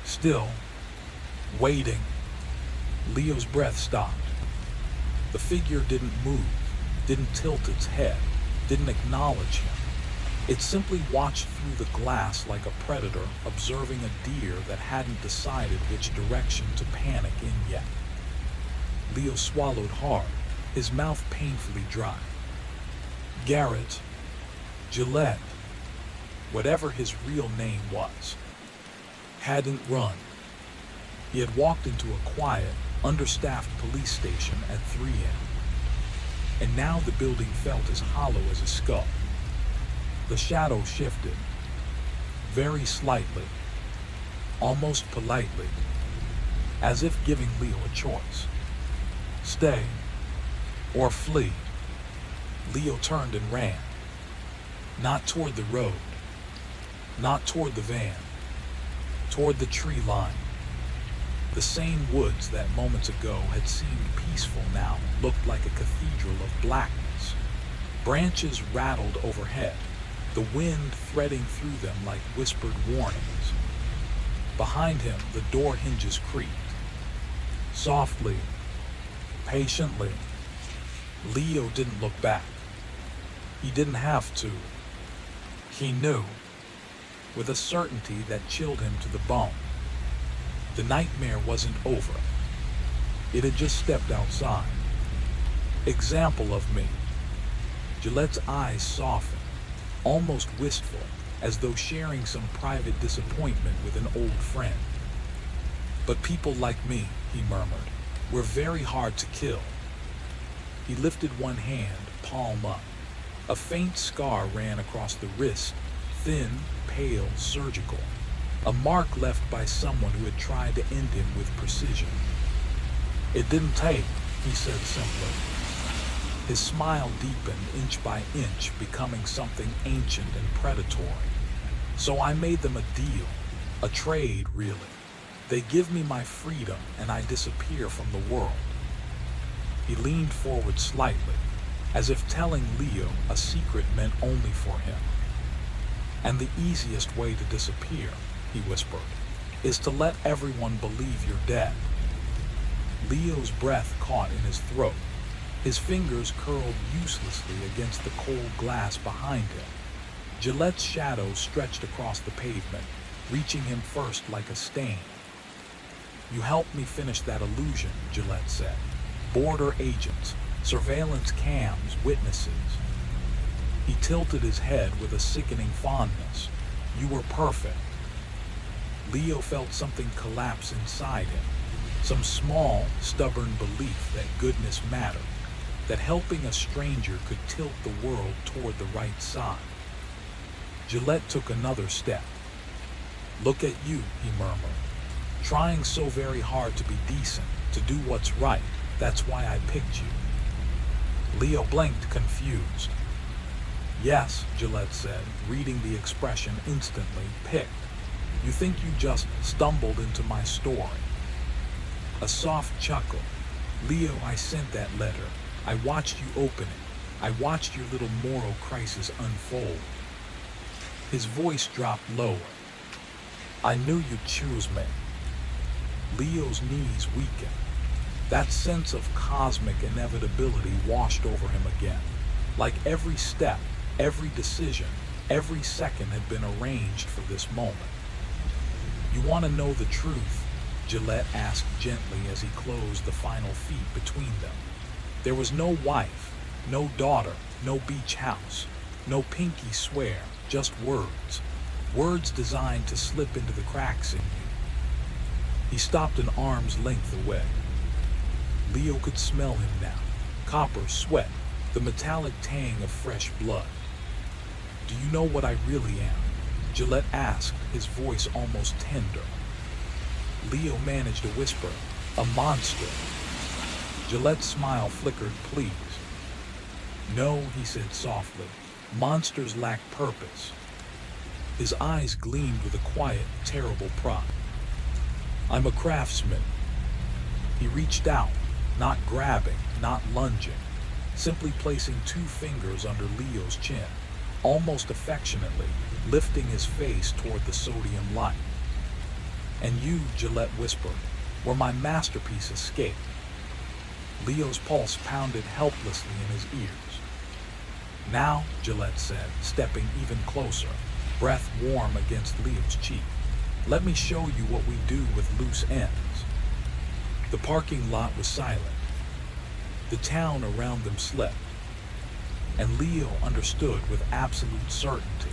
Speaker 1: still, waiting. Leo's breath stopped. The figure didn't move, didn't tilt its head, didn't acknowledge him. It simply watched through the glass like a predator observing a deer that hadn't decided which direction to panic in yet. Leo swallowed hard, his mouth painfully dry. Garrett, Gillette, whatever his real name was, hadn't run. He had walked into a quiet, understaffed police station at 3 a.m. And now the building felt as hollow as a skull. The shadow shifted, very slightly, almost politely, as if giving Leo a choice. Stay or flee. Leo turned and ran. Not toward the road, not toward the van, toward the tree line. The same woods that moments ago had seemed peaceful now looked like a cathedral of blackness. Branches rattled overhead, the wind threading through them like whispered warnings. Behind him, the door hinges creaked. Softly, patiently, Leo didn't look back. He didn't have to. He knew, with a certainty that chilled him to the bone. The nightmare wasn't over. It had just stepped outside. Example of me. Gillette's eyes softened, almost wistful, as though sharing some private disappointment with an old friend. But people like me, he murmured, were very hard to kill. He lifted one hand, palm up. A faint scar ran across the wrist, thin, pale, surgical. A mark left by someone who had tried to end him with precision. It didn't take, he said simply. His smile deepened inch by inch, becoming something ancient and predatory. So I made them a deal, a trade, really. They give me my freedom and I disappear from the world. He leaned forward slightly, as if telling Leo a secret meant only for him. And the easiest way to disappear, he whispered, is to let everyone believe you're dead. Leo's breath caught in his throat. His fingers curled uselessly against the cold glass behind him. Gillette's shadow stretched across the pavement, reaching him first like a stain. You helped me finish that illusion, Gillette said. Border agents, surveillance cams, witnesses. He tilted his head with a sickening fondness. You were perfect. Leo felt something collapse inside him. Some small, stubborn belief that goodness mattered, that helping a stranger could tilt the world toward the right side. Gillette took another step. Look at you, he murmured. Trying so very hard to be decent, to do what's right. That's why I picked you. Leo blinked, confused. Yes, Gillette said, reading the expression instantly. Picked. You think you just stumbled into my story. A soft chuckle. Leo, I sent that letter. I watched you open it. I watched your little moral crisis unfold. His voice dropped lower. I knew you'd choose me. Leo's knees weakened. That sense of cosmic inevitability washed over him again. Like every step, every decision, every second had been arranged for this moment. You want to know the truth? Gillette asked gently as he closed the final feet between them. There was no wife, no daughter, no beach house, no pinky swear, just words. Words designed to slip into the cracks in you. He stopped an arm's length away. Leo could smell him now. Copper sweat, the metallic tang of fresh blood. Do you know what I really am? Gillette asked, his voice almost tender. Leo managed a whisper. A monster. Gillette's smile flickered, please. No, he said softly. Monsters lack purpose. His eyes gleamed with a quiet, terrible pride. I'm a craftsman. He reached out, not grabbing, not lunging, simply placing 2 fingers under Leo's chin, almost affectionately, lifting his face toward the sodium light. And you, Gillette whispered, were my masterpiece escape. Leo's pulse pounded helplessly in his ears. Now, Gillette said, stepping even closer, breath warm against Leo's cheek. Let me show you what we do with loose ends. The parking lot was silent. The town around them slept. And Leo understood with absolute certainty.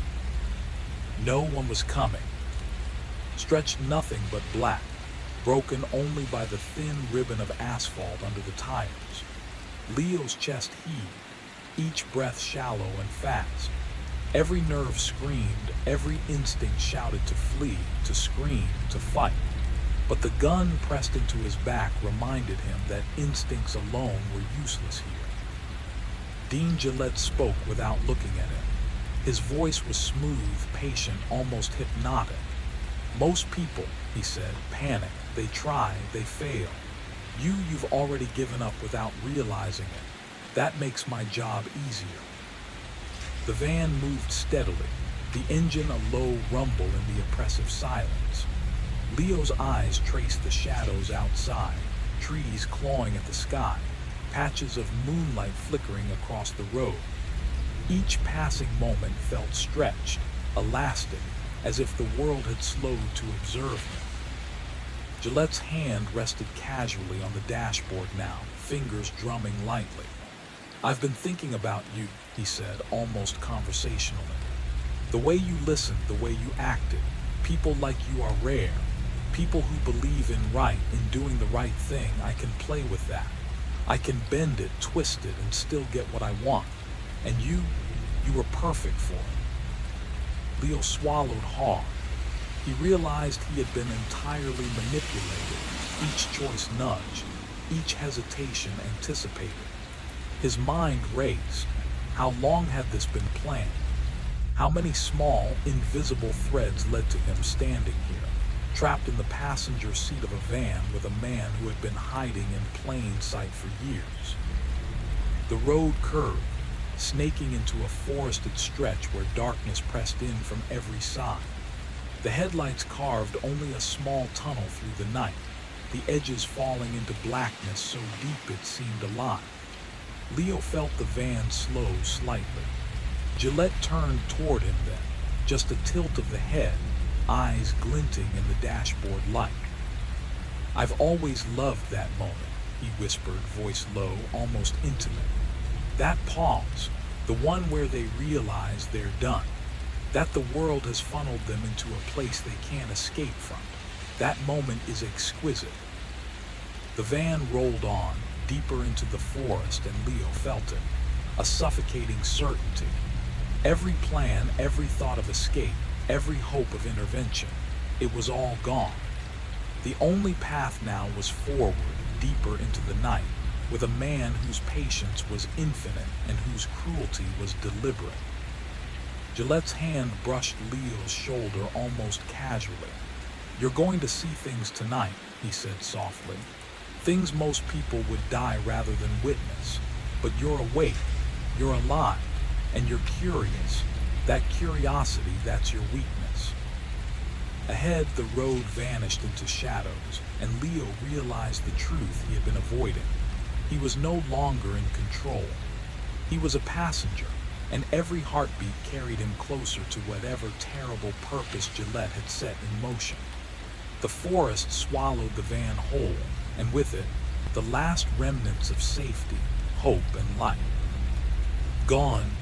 Speaker 1: No one was coming. Stretched nothing but black, broken only by the thin ribbon of asphalt under the tires. Leo's chest heaved, each breath shallow and fast. Every nerve screamed, every instinct shouted to flee, to scream, to fight. But the gun pressed into his back reminded him that instincts alone were useless here. Dean Gillette spoke without looking at him. His voice was smooth, patient, almost hypnotic. Most people, he said, panic. They try, they fail. You've already given up without realizing it. That makes my job easier. The van moved steadily, the engine a low rumble in the oppressive silence. Leo's eyes traced the shadows outside, trees clawing at the sky, patches of moonlight flickering across the road. Each passing moment felt stretched, elastic, as if the world had slowed to observe him. Gillette's hand rested casually on the dashboard now, fingers drumming lightly. I've been thinking about you, he said, almost conversationally. The way you listened, the way you acted. People like you are rare. People who believe in right, in doing the right thing. I can play with that. I can bend it, twist it, and still get what I want. And you were perfect for it. Leo swallowed hard. He realized he had been entirely manipulated, each choice nudged, each hesitation anticipated. His mind raced. How long had this been planned? How many small, invisible threads led to him standing here, trapped in the passenger seat of a van with a man who had been hiding in plain sight for years? The road curved, snaking into a forested stretch where darkness pressed in from every side. The headlights carved only a small tunnel through the night, the edges falling into blackness so deep it seemed alive. Leo felt the van slow slightly. Gillette turned toward him then, just a tilt of the head, eyes glinting in the dashboard light. "I've always loved that moment," he whispered, voice low, almost intimate. "That pause, the one where they realize they're done, that the world has funneled them into a place they can't escape from. That moment is exquisite." The van rolled on, deeper into the forest, and Leo felt it, a suffocating certainty. Every plan, every thought of escape, every hope of intervention, it was all gone. The only path now was forward, deeper into the night, with a man whose patience was infinite and whose cruelty was deliberate. Gillette's hand brushed Leo's shoulder almost casually. "You're going to see things tonight," he said softly. "Things most people would die rather than witness. But you're awake, you're alive, and you're curious. That curiosity, that's your weakness." Ahead, the road vanished into shadows, and Leo realized the truth he had been avoiding. He was no longer in control. He was a passenger, and every heartbeat carried him closer to whatever terrible purpose Gillette had set in motion. The forest swallowed the van whole, and with it, the last remnants of safety, hope, and light. Gone.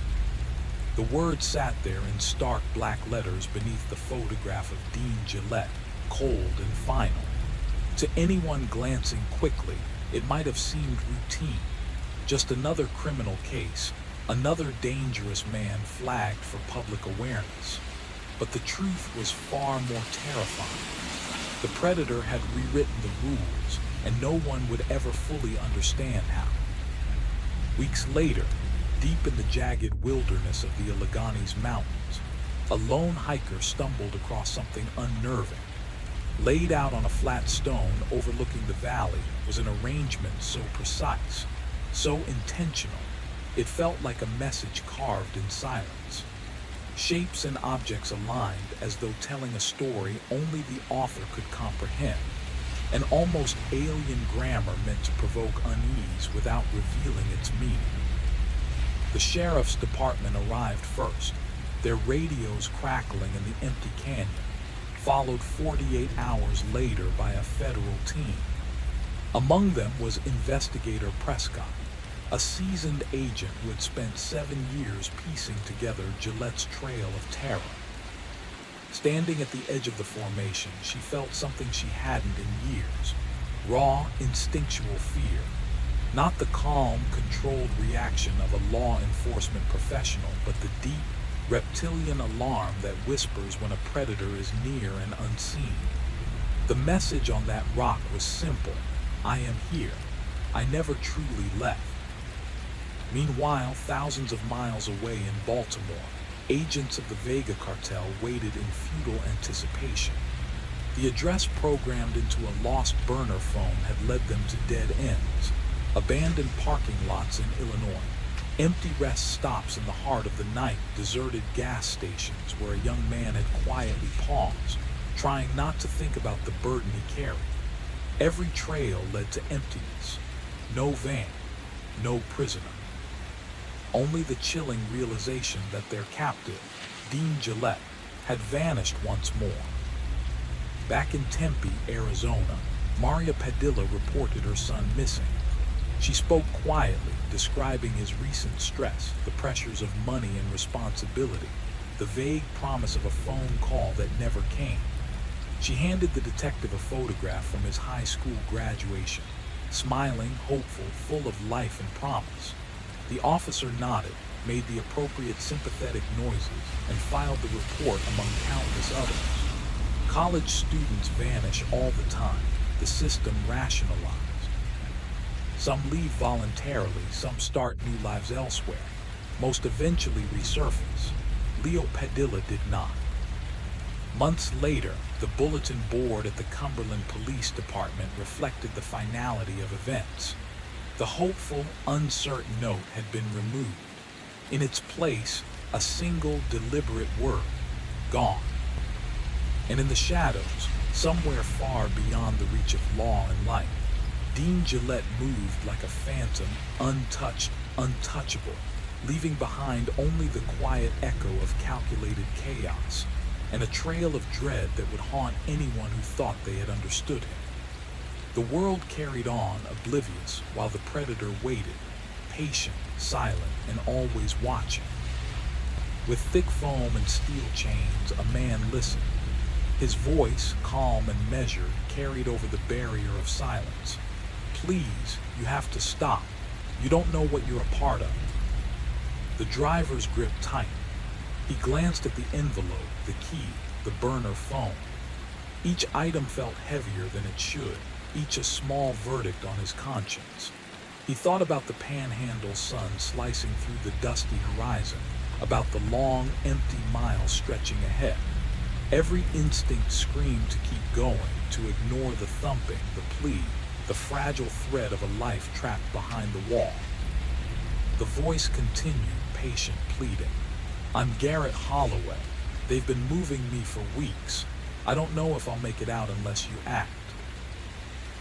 Speaker 1: The words sat there in stark black letters beneath the photograph of Dean Gillette, cold and final. To anyone glancing quickly, it might have seemed routine, just another criminal case, another dangerous man flagged for public awareness. But the truth was far more terrifying. The predator had rewritten the rules, and no one would ever fully understand how. Weeks later, deep in the jagged wilderness of the Alleghenies Mountains, a lone hiker stumbled across something unnerving. Laid out on a flat stone overlooking the valley was an arrangement so precise, so intentional, it felt like a message carved in silence. Shapes and objects aligned as though telling a story only the author could comprehend. An almost alien grammar meant to provoke unease without revealing its meaning. The sheriff's department arrived first, their radios crackling in the empty canyon, followed 48 hours later by a federal team. Among them was Investigator Prescott, a seasoned agent who had spent 7 years piecing together Gillette's trail of terror. Standing at the edge of the formation, she felt something she hadn't in years, raw, instinctual fear. Not the calm, controlled reaction of a law enforcement professional, but the deep, reptilian alarm that whispers when a predator is near and unseen. The message on that rock was simple: "I am here. I never truly left." Meanwhile, thousands of miles away in Baltimore, agents of the Vega cartel waited in futile anticipation. The address programmed into a lost burner phone had led them to dead ends. Abandoned parking lots in Illinois, empty rest stops in the heart of the night, deserted gas stations where a young man had quietly paused, trying not to think about the burden he carried. Every trail led to emptiness. No van, no prisoner. Only the chilling realization that their captive, Dean Gillette, had vanished once more. Back in Tempe, Arizona, Maria Padilla reported her son missing. She spoke quietly, describing his recent stress, the pressures of money and responsibility, the vague promise of a phone call that never came. She handed the detective a photograph from his high school graduation, smiling, hopeful, full of life and promise. The officer nodded, made the appropriate sympathetic noises, and filed the report among countless others. College students vanish all the time, the system rationalized. Some leave voluntarily, some start new lives elsewhere. Most eventually resurface. Leo Padilla did not. Months later, the bulletin board at the Cumberland Police Department reflected the finality of events. The hopeful, uncertain note had been removed. In its place, a single deliberate word: gone. And in the shadows, somewhere far beyond the reach of law and light, Dean Gillette moved like a phantom, untouched, untouchable, leaving behind only the quiet echo of calculated chaos, and a trail of dread that would haunt anyone who thought they had understood him. The world carried on, oblivious, while the predator waited, patient, silent, and always watching. With thick foam and steel chains, a man listened. His voice, calm and measured, carried over the barrier of silence. "Please, you have to stop. You don't know what you're a part of." The driver's grip tightened. He glanced at the envelope, the key, the burner phone. Each item felt heavier than it should, each a small verdict on his conscience. He thought about the panhandle sun slicing through the dusty horizon, about the long, empty miles stretching ahead. Every instinct screamed to keep going, to ignore the thumping, the plea, the fragile thread of a life trapped behind the wall. The voice continued, patient, pleading. "I'm Garrett Holloway. They've been moving me for weeks. I don't know if I'll make it out unless you act."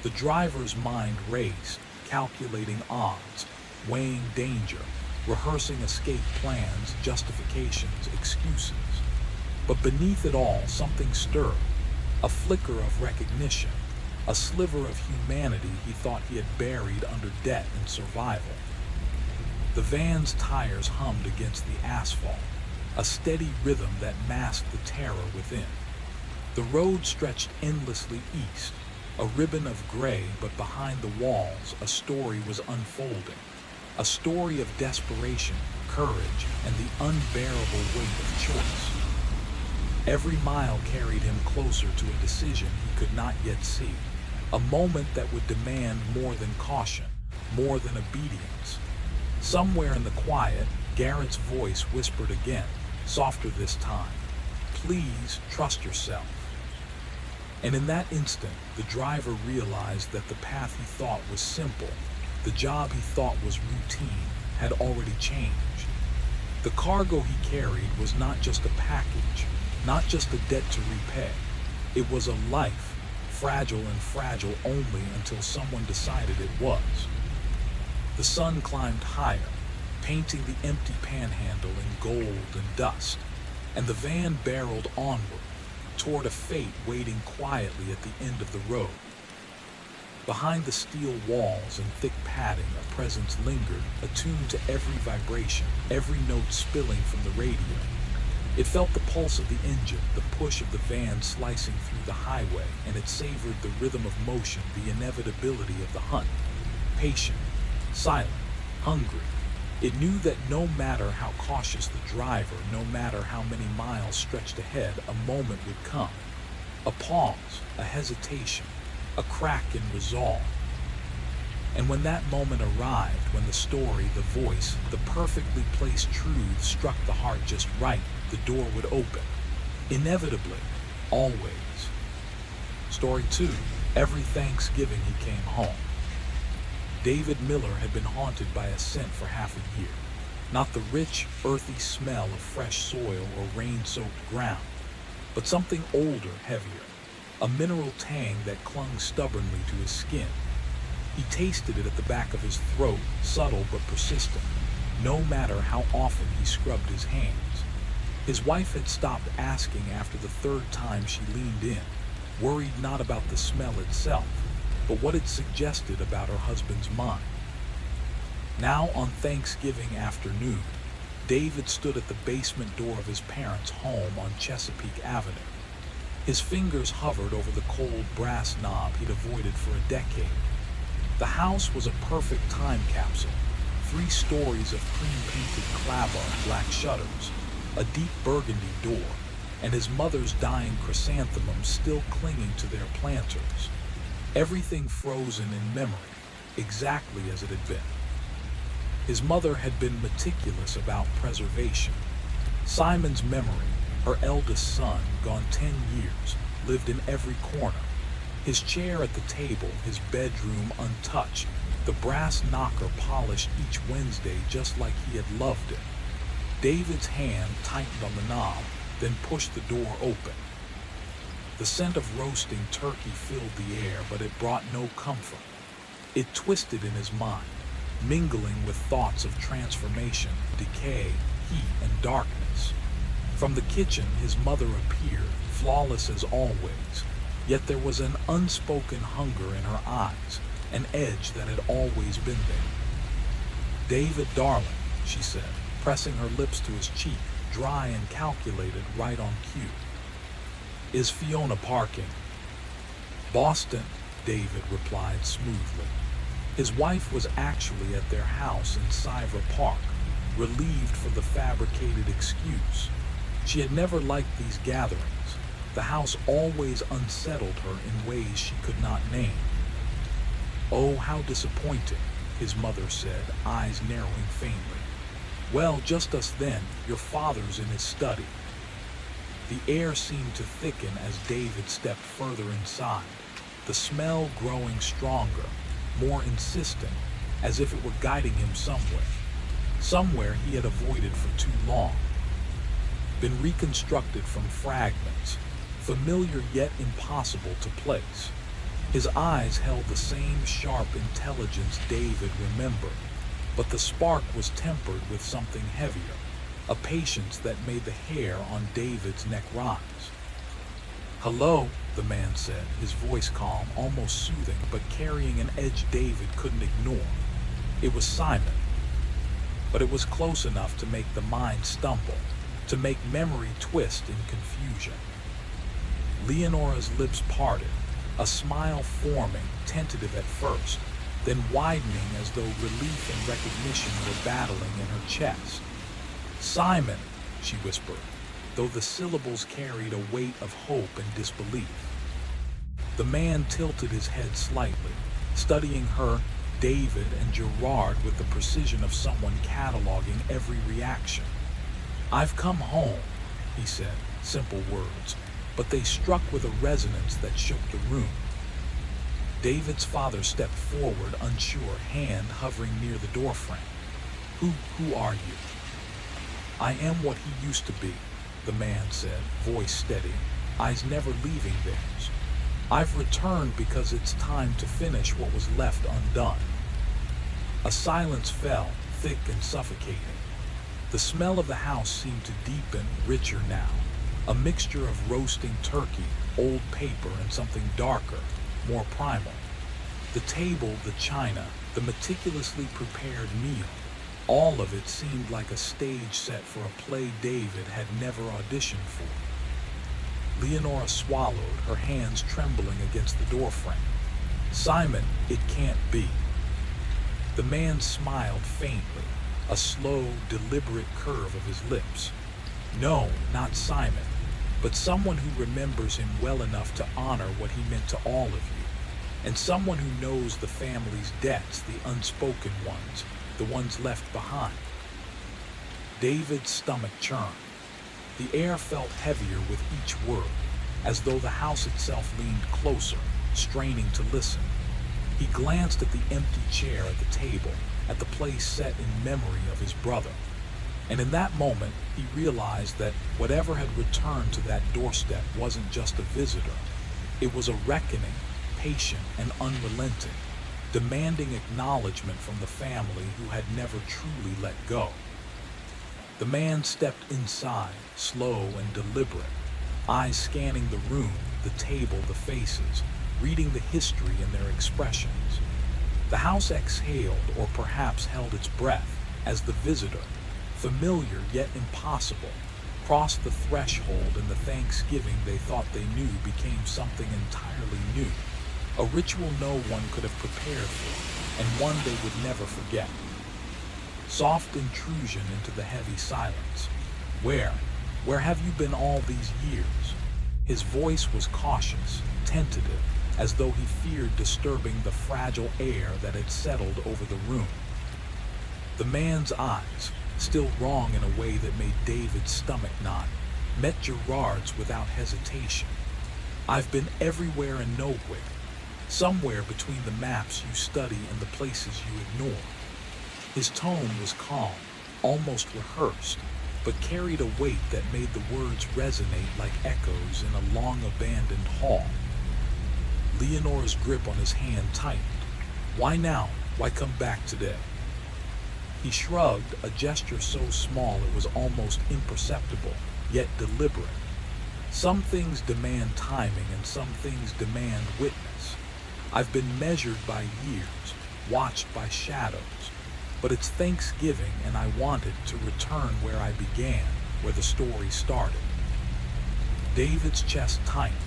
Speaker 1: The driver's mind raced, calculating odds, weighing danger, rehearsing escape plans, justifications, excuses. But beneath it all, something stirred. A flicker of recognition, a sliver of humanity he thought he had buried under debt and survival. The van's tires hummed against the asphalt, a steady rhythm that masked the terror within. The road stretched endlessly east, a ribbon of gray, but behind the walls, a story was unfolding. A story of desperation, courage, and the unbearable weight of choice. Every mile carried him closer to a decision he could not yet see, a moment that would demand more than caution, more than obedience. Somewhere in the quiet, Garrett's voice whispered again, softer this time, "Please trust yourself." And in that instant, the driver realized that the path he thought was simple, the job he thought was routine, had already changed. The cargo he carried was not just a package, not just a debt to repay. It was a life, fragile and fragile only until someone decided it was. The sun climbed higher, painting the empty panhandle in gold and dust, and the van barreled onward, toward a fate waiting quietly at the end of the road. Behind the steel walls and thick padding, a presence lingered, attuned to every vibration, every note spilling from the radio. It felt the pulse of the engine, the push of the van slicing through the highway, and it savored the rhythm of motion, the inevitability of the hunt. Patient, silent, hungry. It knew that no matter how cautious the driver, no matter how many miles stretched ahead, a moment would come. A pause, a hesitation, a crack in resolve. And when that moment arrived, when the story, the voice, the perfectly placed truth struck the heart just right, the door would open. Inevitably, always. Story 2. Every Thanksgiving he came home. David Miller had been haunted by a scent for half a year. Not the rich, earthy smell of fresh soil or rain-soaked ground, but something older, heavier. A mineral tang that clung stubbornly to his skin. He tasted it at the back of his throat, subtle but persistent, no matter how often he scrubbed his hands. His wife had stopped asking after the third time she leaned in, worried not about the smell itself, but what it suggested about her husband's mind. Now on Thanksgiving afternoon, David stood at the basement door of his parents' home on Chesapeake Avenue. His fingers hovered over the cold brass knob he'd avoided for a decade. The house was a perfect time capsule. 3 stories of cream-painted clapboard black shutters, a deep burgundy door, and his mother's dying chrysanthemums still clinging to their planters. Everything frozen in memory, exactly as it had been. His mother had been meticulous about preservation. Simon's memory, her eldest son, gone 10 years, lived in every corner. His chair at the table, his bedroom untouched, the brass knocker polished each Wednesday just like he had loved it. David's hand tightened on the knob, then pushed the door open. The scent of roasting turkey filled the air, but it brought no comfort. It twisted in his mind, mingling with thoughts of transformation, decay, heat, and darkness. From the kitchen, his mother appeared, flawless as always, Yet there was an unspoken hunger in her eyes, an edge that had always been there. "David, darling," she said, pressing her lips to his cheek, dry and calculated, right on cue. "Is Fiona parking?" "Boston," David replied smoothly. His wife was actually at their house in Shiver Park, relieved for the fabricated excuse. She had never liked these gatherings. The house always unsettled her in ways she could not name. "Oh, how disappointing," his mother said, eyes narrowing faintly. "Well, just us then. Your father's in his study." The air seemed to thicken as David stepped further inside, the smell growing stronger, more insistent, as if it were guiding him somewhere he had avoided for too long. Been reconstructed from fragments, familiar yet impossible to place. His eyes held the same sharp intelligence David remembered, but the spark was tempered with something heavier, a patience that made the hair on David's neck rise. "Hello," the man said, his voice calm, almost soothing, but carrying an edge David couldn't ignore. It was Simon. But it was close enough to make the mind stumble, to make memory twist in confusion. Leonora's lips parted, a smile forming, tentative at first, then widening as though relief and recognition were battling in her chest. "Simon," she whispered, though the syllables carried a weight of hope and disbelief. The man tilted his head slightly, studying her, David, and Gerard with the precision of someone cataloging every reaction. "I've come home," he said, simple words, but they struck with a resonance that shook the room. David's father stepped forward, unsure, hand hovering near the doorframe. Who are you?" "I am what he used to be," the man said, voice steady, eyes never leaving theirs. "I've returned because it's time to finish what was left undone." A silence fell, thick and suffocating. The smell of the house seemed to deepen, richer now, a mixture of roasting turkey, old paper, and something darker, more primal. The table, the china, the meticulously prepared meal, all of it seemed like a stage set for a play David had never auditioned for. Leonora swallowed, her hands trembling against the doorframe. "Simon, it can't be." The man smiled faintly, a slow, deliberate curve of his lips. "No, not Simon, but someone who remembers him well enough to honor what he meant to all of you, and someone who knows the family's debts, the unspoken ones, the ones left behind." David's stomach churned. The air felt heavier with each word, as though the house itself leaned closer, straining to listen. He glanced at the empty chair at the table, at the place set in memory of his brother. And in that moment, he realized that whatever had returned to that doorstep wasn't just a visitor. It was a reckoning, patient and unrelenting, demanding acknowledgement from the family who had never truly let go. The man stepped inside, slow and deliberate, eyes scanning the room, the table, the faces, reading the history in their expressions. The house exhaled, or perhaps held its breath, as the visitor, familiar yet impossible, crossed the threshold, and the Thanksgiving they thought they knew became something entirely new, a ritual no one could have prepared for, and one they would never forget. Soft intrusion into the heavy silence. Where have you been all these years?" His voice was cautious, tentative, as though he feared disturbing the fragile air that had settled over the room. The man's eyes, still wrong in a way that made David's stomach knot, met Gerard's without hesitation. "I've been everywhere and nowhere, somewhere between the maps you study and the places you ignore." His tone was calm, almost rehearsed, but carried a weight that made the words resonate like echoes in a long-abandoned hall. Leonora's grip on his hand tightened. "Why now? Why come back today?" He shrugged, a gesture so small it was almost imperceptible, yet deliberate. Some things demand timing and some things demand witness. I've been measured by years, watched by shadows, but it's Thanksgiving and I wanted to return where I began, where the story started. David's chest tightened.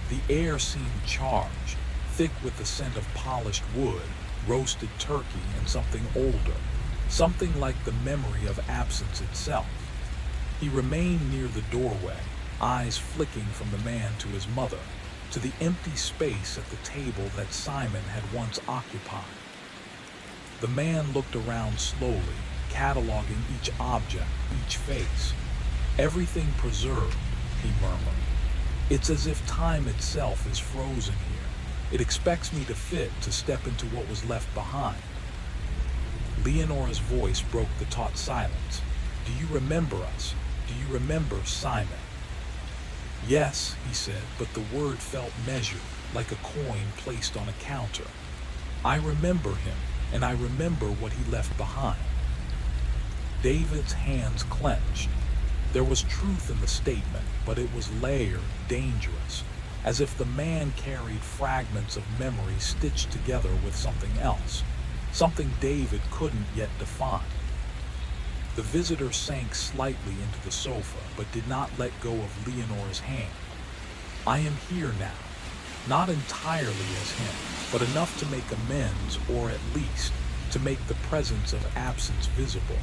Speaker 1: The air seemed charged, thick with the scent of polished wood, roasted turkey, and something older, something like the memory of absence itself. He remained near the doorway, eyes flicking from the man to his mother, to the empty space at the table that Simon had once occupied. The man looked around slowly, cataloging each object, each face. Everything preserved, he murmured. It's as if time itself is frozen here. It expects me to fit, to step into what was left behind. Leonora's voice broke the taut silence. Do you remember us? Do you remember Simon? Yes, he said, but the word felt measured, like a coin placed on a counter. I remember him, and I remember what he left behind. David's hands clenched. There was truth in the statement, but it was layered, dangerous, as if the man carried fragments of memory stitched together with something else, something David couldn't yet define. The visitor sank slightly into the sofa, but did not let go of Leonora's hand. I am here now, not entirely as him, but enough to make amends, or at least to make the presence of absence visible.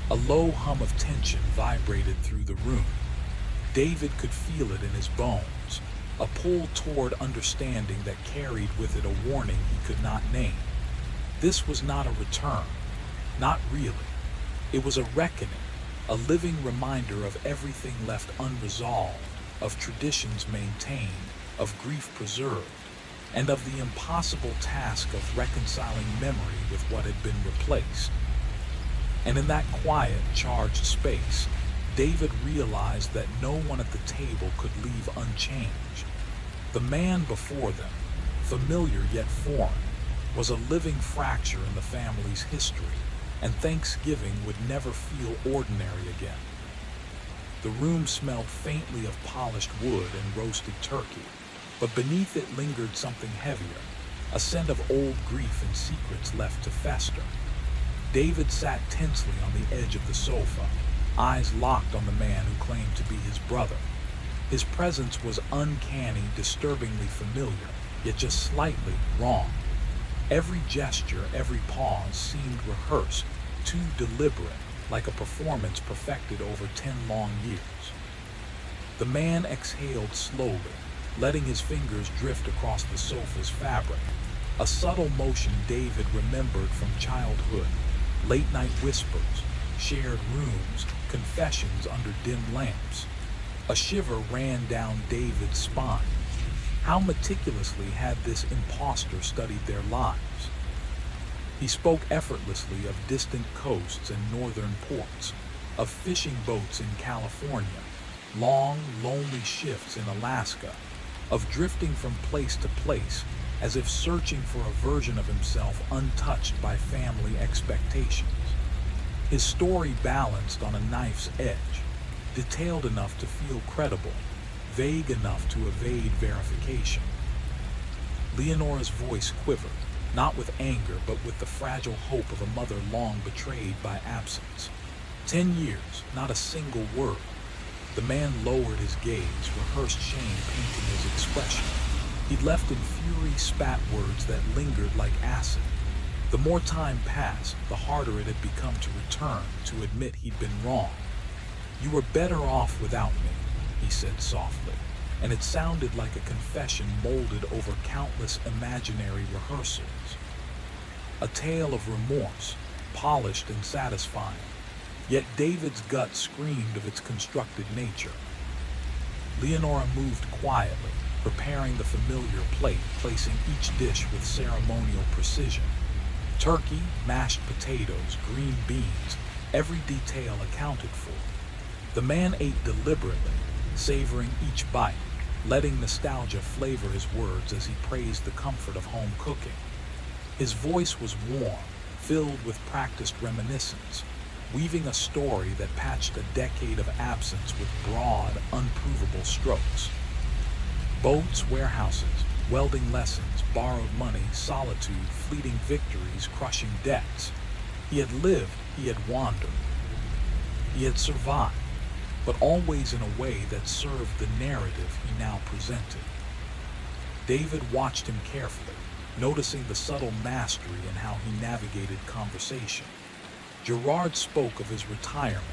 Speaker 1: A low hum of tension vibrated through the room. David could feel it in his bones, a pull toward understanding that carried with it a warning he could not name. This was not a return, not really. It was a reckoning, a living reminder of everything left unresolved, of traditions maintained, of grief preserved, and of the impossible task of reconciling memory with what had been replaced. And in that quiet, charged space, David realized that no one at the table could leave unchanged. The man before them, familiar yet foreign, was a living fracture in the family's history, and Thanksgiving would never feel ordinary again. The room smelled faintly of polished wood and roasted turkey, but beneath it lingered something heavier, a scent of old grief and secrets left to fester. David sat tensely on the edge of the sofa, eyes locked on the man who claimed to be his brother. His presence was uncanny, disturbingly familiar, yet just slightly wrong. Every gesture, every pause seemed rehearsed, too deliberate, like a performance perfected over 10 long years. The man exhaled slowly, letting his fingers drift across the sofa's fabric, a subtle motion David remembered from childhood, late-night whispers, shared rooms, confessions under dim lamps. A shiver ran down David's spine. How meticulously had this impostor studied their lives? He spoke effortlessly of distant coasts and northern ports, of fishing boats in California, long, lonely shifts in Alaska, of drifting from place to place as if searching for a version of himself untouched by family expectations. His story balanced on a knife's edge, detailed enough to feel credible, vague enough to evade verification. Leonora's voice quivered, not with anger, but with the fragile hope of a mother long betrayed by absence. 10 years, not a single word. The man lowered his gaze, rehearsed shame painting his expression. He'd left in fury spat words that lingered like acid. The more time passed, the harder it had become to return, to admit he'd been wrong. You were better off without me, he said softly, and it sounded like a confession molded over countless imaginary rehearsals. A tale of remorse, polished and satisfying, yet David's gut screamed of its constructed nature. Leonora moved quietly, preparing the familiar plate, placing each dish with ceremonial precision. Turkey, mashed potatoes, green beans, every detail accounted for. The man ate deliberately, savoring each bite, letting nostalgia flavor his words as he praised the comfort of home cooking. His voice was warm, filled with practiced reminiscence. weaving a story that patched a decade of absence with broad, unprovable strokes. Boats, warehouses, welding lessons, borrowed money, solitude, fleeting victories, crushing debts. He had lived, he had wandered, he had survived, but always in a way that served the narrative he now presented. David watched him carefully, noticing the subtle mastery in how he navigated conversation. Gerard spoke of his retirement,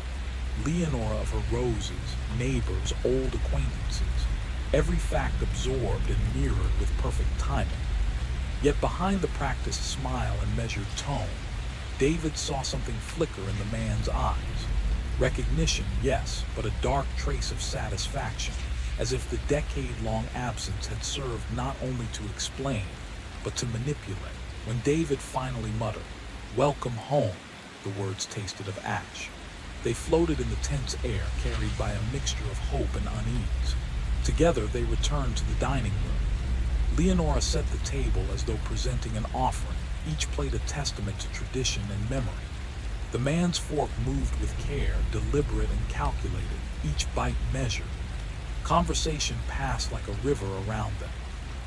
Speaker 1: Leonora of her roses, neighbors, old acquaintances, every fact absorbed and mirrored with perfect timing. Yet behind the practiced smile and measured tone, David saw something flicker in the man's eyes. Recognition, yes, but a dark trace of satisfaction, as if the decade-long absence had served not only to explain, but to manipulate. When David finally muttered, "Welcome home," the words tasted of ash. They floated in the tense air, carried by a mixture of hope and unease. Together they returned to the dining room. Leonora set the table as though presenting an offering, each plate a testament to tradition and memory. The man's fork moved with care, deliberate and calculated, each bite measured. Conversation passed like a river around them.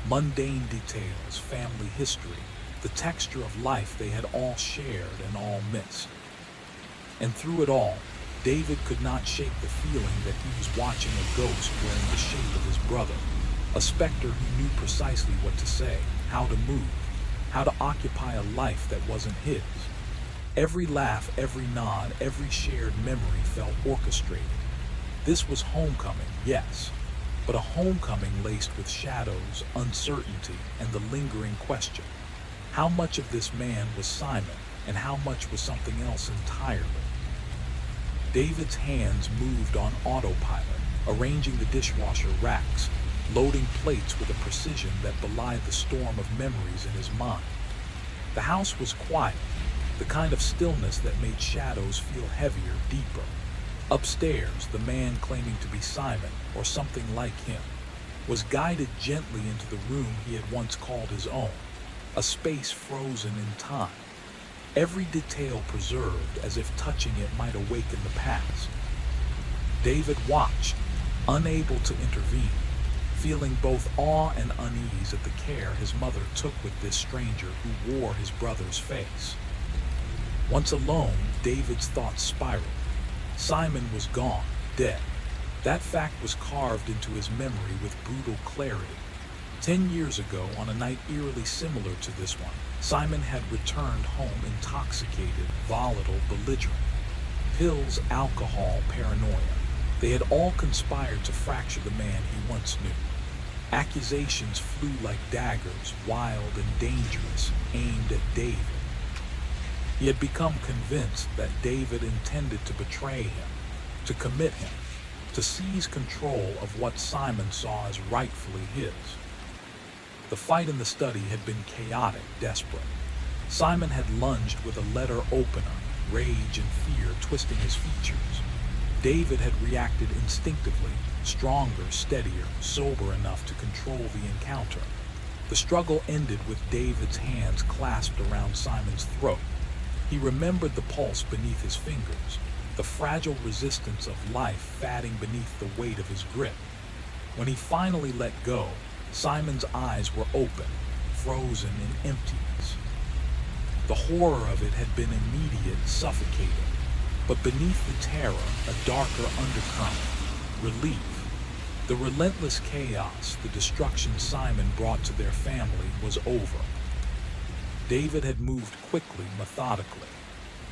Speaker 1: Mundane details, family history, the texture of life they had all shared and all missed. And through it all, David could not shake the feeling that he was watching a ghost wearing the shape of his brother, a specter who knew precisely what to say, how to move, how to occupy a life that wasn't his. Every laugh, every nod, every shared memory felt orchestrated. This was homecoming, yes, but a homecoming laced with shadows, uncertainty, and the lingering question. How much of this man was Simon, and how much was something else entirely? David's hands moved on autopilot, arranging the dishwasher racks, loading plates with a precision that belied the storm of memories in his mind. The house was quiet, the kind of stillness that made shadows feel heavier, deeper. Upstairs, the man claiming to be Simon, or something like him, was guided gently into the room he had once called his own, a space frozen in time. Every detail preserved as if touching it might awaken the past. David watched, unable to intervene, feeling both awe and unease at the care his mother took with this stranger who wore his brother's face. Once alone, David's thoughts spiraled. Simon was gone, dead. That fact was carved into his memory with brutal clarity. 10 years ago, on a night eerily similar to this one, Simon had returned home intoxicated, volatile, belligerent. Pills, alcohol, paranoia. They had all conspired to fracture the man he once knew. Accusations flew like daggers, wild and dangerous, aimed at David. He had become convinced that David intended to betray him, to commit him, to seize control of what Simon saw as rightfully his. The fight in the study had been chaotic, desperate. Simon had lunged with a letter opener, rage and fear twisting his features. David had reacted instinctively, stronger, steadier, sober enough to control the encounter. The struggle ended with David's hands clasped around Simon's throat. He remembered the pulse beneath his fingers, the fragile resistance of life fatting beneath the weight of his grip. When he finally let go, Simon's eyes were open, frozen in emptiness. The horror of it had been immediate, suffocating, but beneath the terror, a darker undercurrent, relief. The relentless chaos, the destruction Simon brought to their family was over. David had moved quickly, methodically.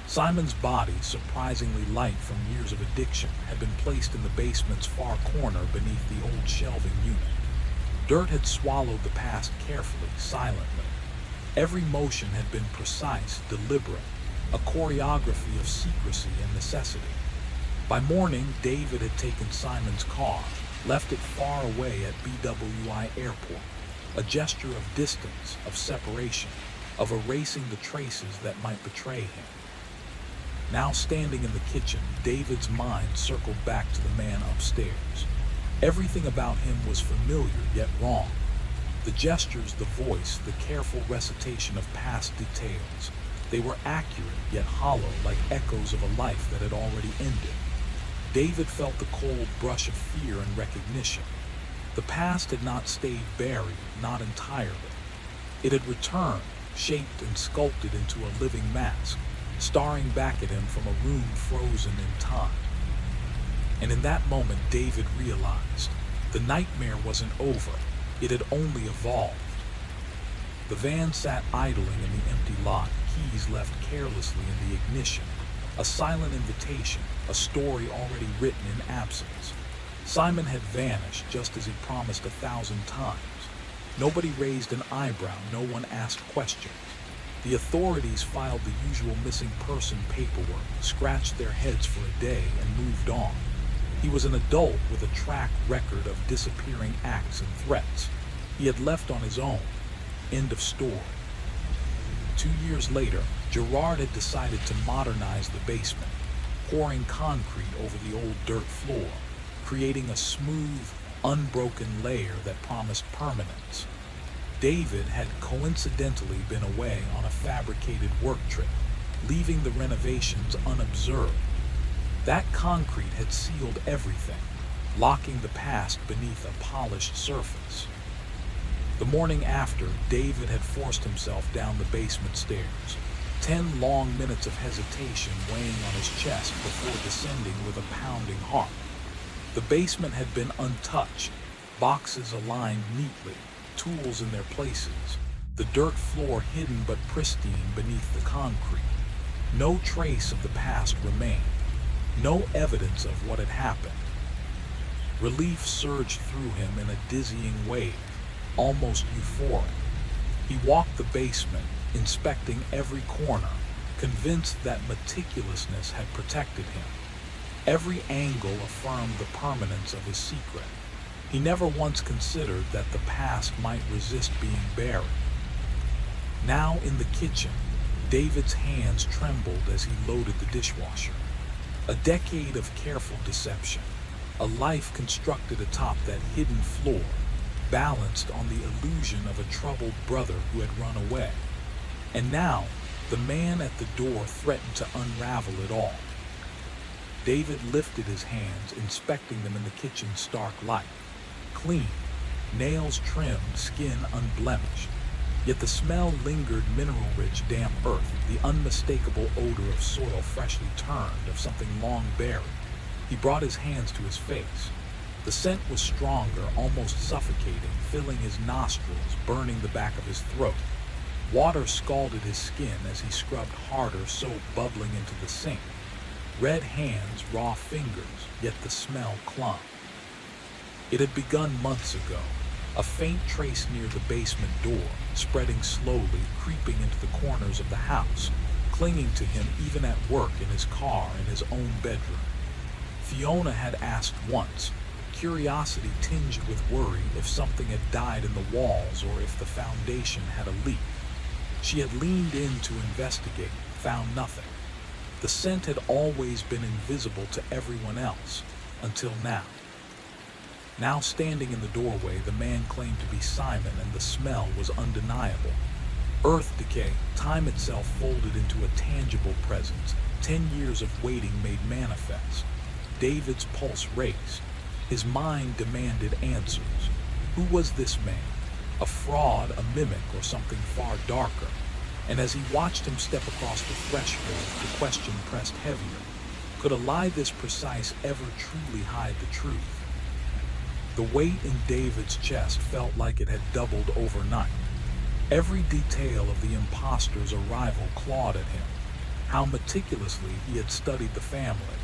Speaker 1: Simon's body, surprisingly light from years of addiction, had been placed in the basement's far corner beneath the old shelving unit. Dirt had swallowed the past carefully, silently. Every motion had been precise, deliberate, a choreography of secrecy and necessity. By morning, David had taken Simon's car, left it far away at BWI Airport, a gesture of distance, of separation, of erasing the traces that might betray him. Now standing in the kitchen, David's mind circled back to the man upstairs. Everything about him was familiar yet wrong. The gestures, the voice, the careful recitation of past details. They were accurate, yet hollow, like echoes of a life that had already ended. David felt the cold brush of fear and recognition. The past had not stayed buried, not entirely. It had returned, shaped and sculpted into a living mask, staring back at him from a room frozen in time. And in that moment, David realized the nightmare wasn't over. It had only evolved. The van sat idling in the empty lot, keys left carelessly in the ignition. A silent invitation, a story already written in absence. Simon had vanished just as he promised 1,000 times. Nobody raised an eyebrow, no one asked questions. The authorities filed the usual missing person paperwork, scratched their heads for a day, and moved on. He was an adult with a track record of disappearing acts and threats. He had left on his own. End of story. 2 years later, Gerard had decided to modernize the basement, pouring concrete over the old dirt floor, creating a smooth, unbroken layer that promised permanence. David had coincidentally been away on a fabricated work trip, leaving the renovations unobserved. That concrete had sealed everything, locking the past beneath a polished surface. The morning after, David had forced himself down the basement stairs, 10 long minutes of hesitation weighing on his chest before descending with a pounding heart. The basement had been untouched, boxes aligned neatly, tools in their places, the dirt floor hidden but pristine beneath the concrete. No trace of the past remained, no evidence of what had happened. Relief surged through him in a dizzying wave, almost euphoric. He walked the basement, inspecting every corner, convinced that meticulousness had protected him. Every angle affirmed the permanence of his secret. He never once considered that the past might resist being buried. Now in the kitchen, David's hands trembled as he loaded the dishwasher. A decade of careful deception, a life constructed atop that hidden floor, balanced on the illusion of a troubled brother who had run away. And now, the man at the door threatened to unravel it all. David lifted his hands, inspecting them in the kitchen's stark light. Clean, nails trimmed, skin unblemished. Yet the smell lingered, mineral-rich, damp earth, the unmistakable odor of soil freshly turned, of something long buried. He brought his hands to his face. The scent was stronger, almost suffocating, filling his nostrils, burning the back of his throat. Water scalded his skin as he scrubbed harder, soap bubbling into the sink. Red hands, raw fingers, yet the smell clung. It had begun months ago, a faint trace near the basement door, spreading slowly, creeping into the corners of the house, clinging to him even at work, in his car, in his own bedroom. Fiona had asked once, curiosity tinged with worry, if something had died in the walls or if the foundation had a leak. She had leaned in to investigate, found nothing. The scent had always been invisible to everyone else, until now. Now standing in the doorway, the man claimed to be Simon, and the smell was undeniable. Earth decay, time itself folded into a tangible presence, 10 years of waiting made manifest. David's pulse raced. His mind demanded answers. Who was this man? A fraud, a mimic, or something far darker? And as he watched him step across the threshold, the question pressed heavier. Could a lie this precise ever truly hide the truth? The weight in David's chest felt like it had doubled overnight. Every detail of the imposter's arrival clawed at him. How meticulously he had studied the family.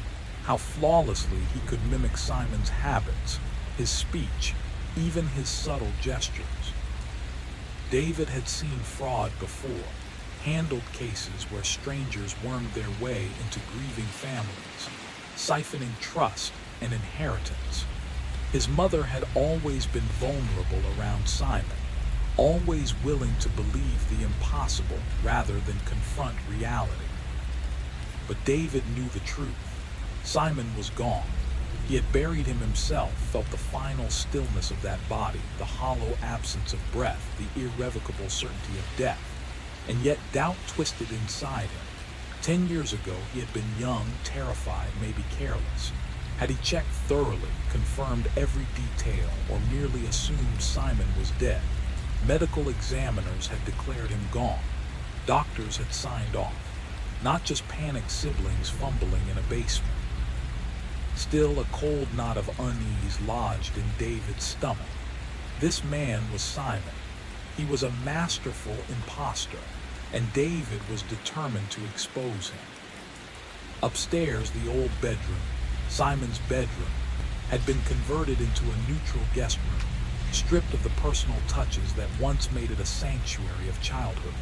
Speaker 1: How flawlessly he could mimic Simon's habits, his speech, even his subtle gestures. David had seen fraud before, handled cases where strangers wormed their way into grieving families, siphoning trust and inheritance. His mother had always been vulnerable around Simon, always willing to believe the impossible rather than confront reality. But David knew the truth. Simon was gone. He had buried him himself, felt the final stillness of that body, the hollow absence of breath, the irrevocable certainty of death. and yet doubt twisted inside him. 10 years ago, he had been young, terrified, maybe careless. Had he checked thoroughly, confirmed every detail, or merely assumed Simon was dead? Medical examiners had declared him gone. Doctors had signed off. Not just panicked siblings fumbling in a basement. Still, a cold knot of unease lodged in David's stomach. This man was Simon. He was a masterful imposter, and David was determined to expose him. Upstairs, the old bedroom, Simon's bedroom, had been converted into a neutral guest room, stripped of the personal touches that once made it a sanctuary of childhood.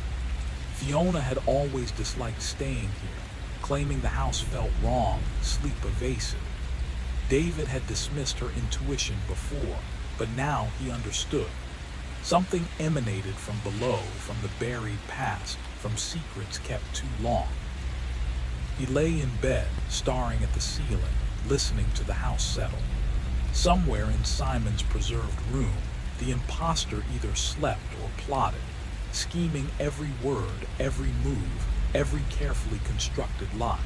Speaker 1: Fiona had always disliked staying here, claiming the house felt wrong, sleep evasive. David had dismissed her intuition before, but now he understood. Something emanated from below, from the buried past, from secrets kept too long. He lay in bed, staring at the ceiling, listening to the house settle. Somewhere in Simon's preserved room, the imposter either slept or plotted, scheming every word, every move, every carefully constructed lie.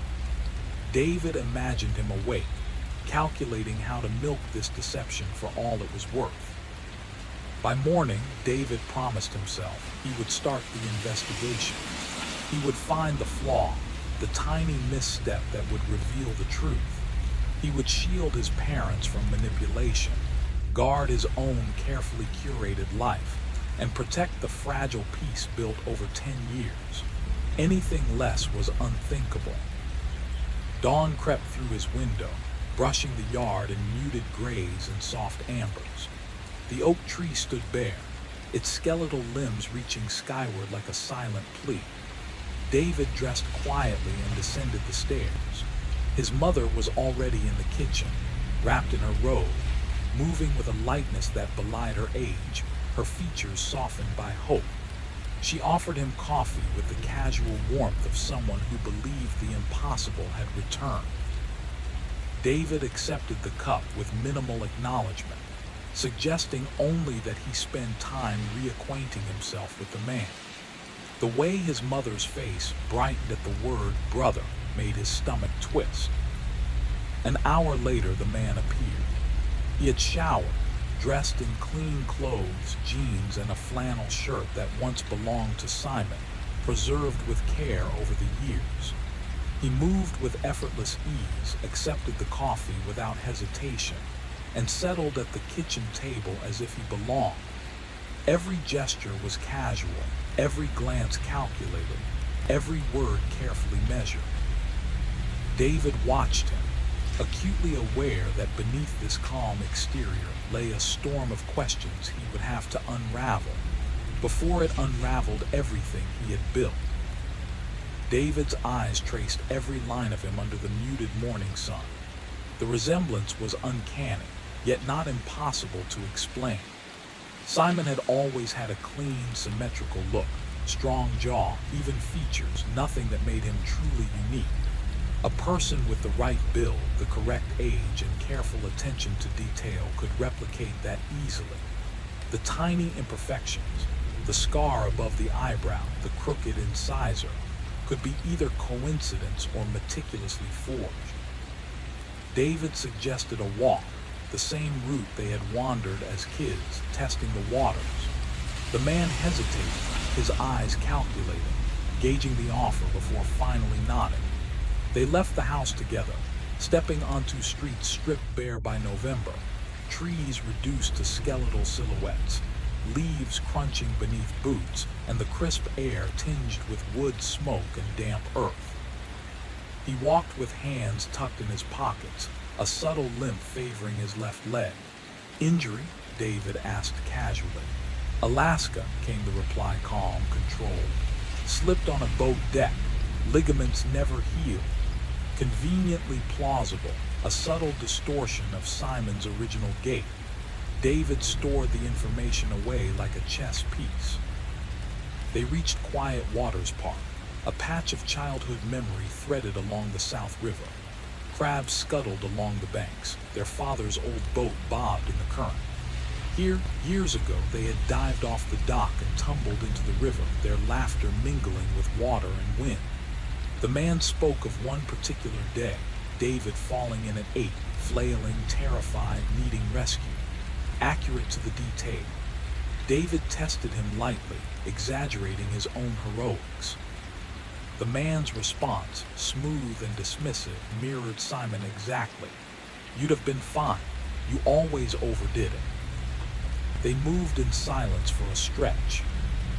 Speaker 1: David imagined him awake, calculating how to milk this deception for all it was worth. By morning, David promised himself he would start the investigation. He would find the flaw, the tiny misstep that would reveal the truth. He would shield his parents from manipulation, guard his own carefully curated life, and protect the fragile peace built over 10 years. Anything less was unthinkable. Dawn crept through his window, brushing the yard in muted grays and soft ambers. The oak tree stood bare, its skeletal limbs reaching skyward like a silent plea. David dressed quietly and descended the stairs. His mother was already in the kitchen, wrapped in her robe, moving with a lightness that belied her age, her features softened by hope. She offered him coffee with the casual warmth of someone who believed the impossible had returned. David accepted the cup with minimal acknowledgement, suggesting only that he spend time reacquainting himself with the man. The way his mother's face brightened at the word brother made his stomach twist. An hour later, the man appeared. He had showered, dressed in clean clothes, jeans, and a flannel shirt that once belonged to Simon, preserved with care over the years. He moved with effortless ease, accepted the coffee without hesitation, and settled at the kitchen table as if he belonged. Every gesture was casual, every glance calculated, every word carefully measured. David watched him, acutely aware that beneath this calm exterior lay a storm of questions he would have to unravel before it unraveled everything he had built. David's eyes traced every line of him under the muted morning sun. The resemblance was uncanny, yet not impossible to explain. Simon had always had a clean, symmetrical look, strong jaw, even features, nothing that made him truly unique. A person with the right build, the correct age, and careful attention to detail could replicate that easily. The tiny imperfections, the scar above the eyebrow, the crooked incisor, could be either coincidence or meticulously forged. David suggested a walk, the same route they had wandered as kids, testing the waters. The man hesitated, his eyes calculating, gauging the offer before finally nodding. They left the house together, stepping onto streets stripped bare by November, trees reduced to skeletal silhouettes, leaves crunching beneath boots, and the crisp air tinged with wood smoke and damp earth. He walked with hands tucked in his pockets, a subtle limp favoring his left leg. "Injury?" David asked casually. "Alaska," came the reply, calm, controlled. "Slipped on a boat deck. Ligaments never healed." Conveniently plausible, a subtle distortion of Simon's original gait. David stored the information away like a chess piece. They reached Quiet Waters Park, a patch of childhood memory threaded along the South River. Crabs scuttled along the banks, their father's old boat bobbed in the current. Here, years ago, they had dived off the dock and tumbled into the river, their laughter mingling with water and wind. The man spoke of one particular day, David falling in at 8, flailing, terrified, needing rescue. Accurate to the detail. David tested him lightly, exaggerating his own heroics. The man's response, smooth and dismissive, mirrored Simon exactly. "You'd have been fine. You always overdid it." They moved in silence for a stretch.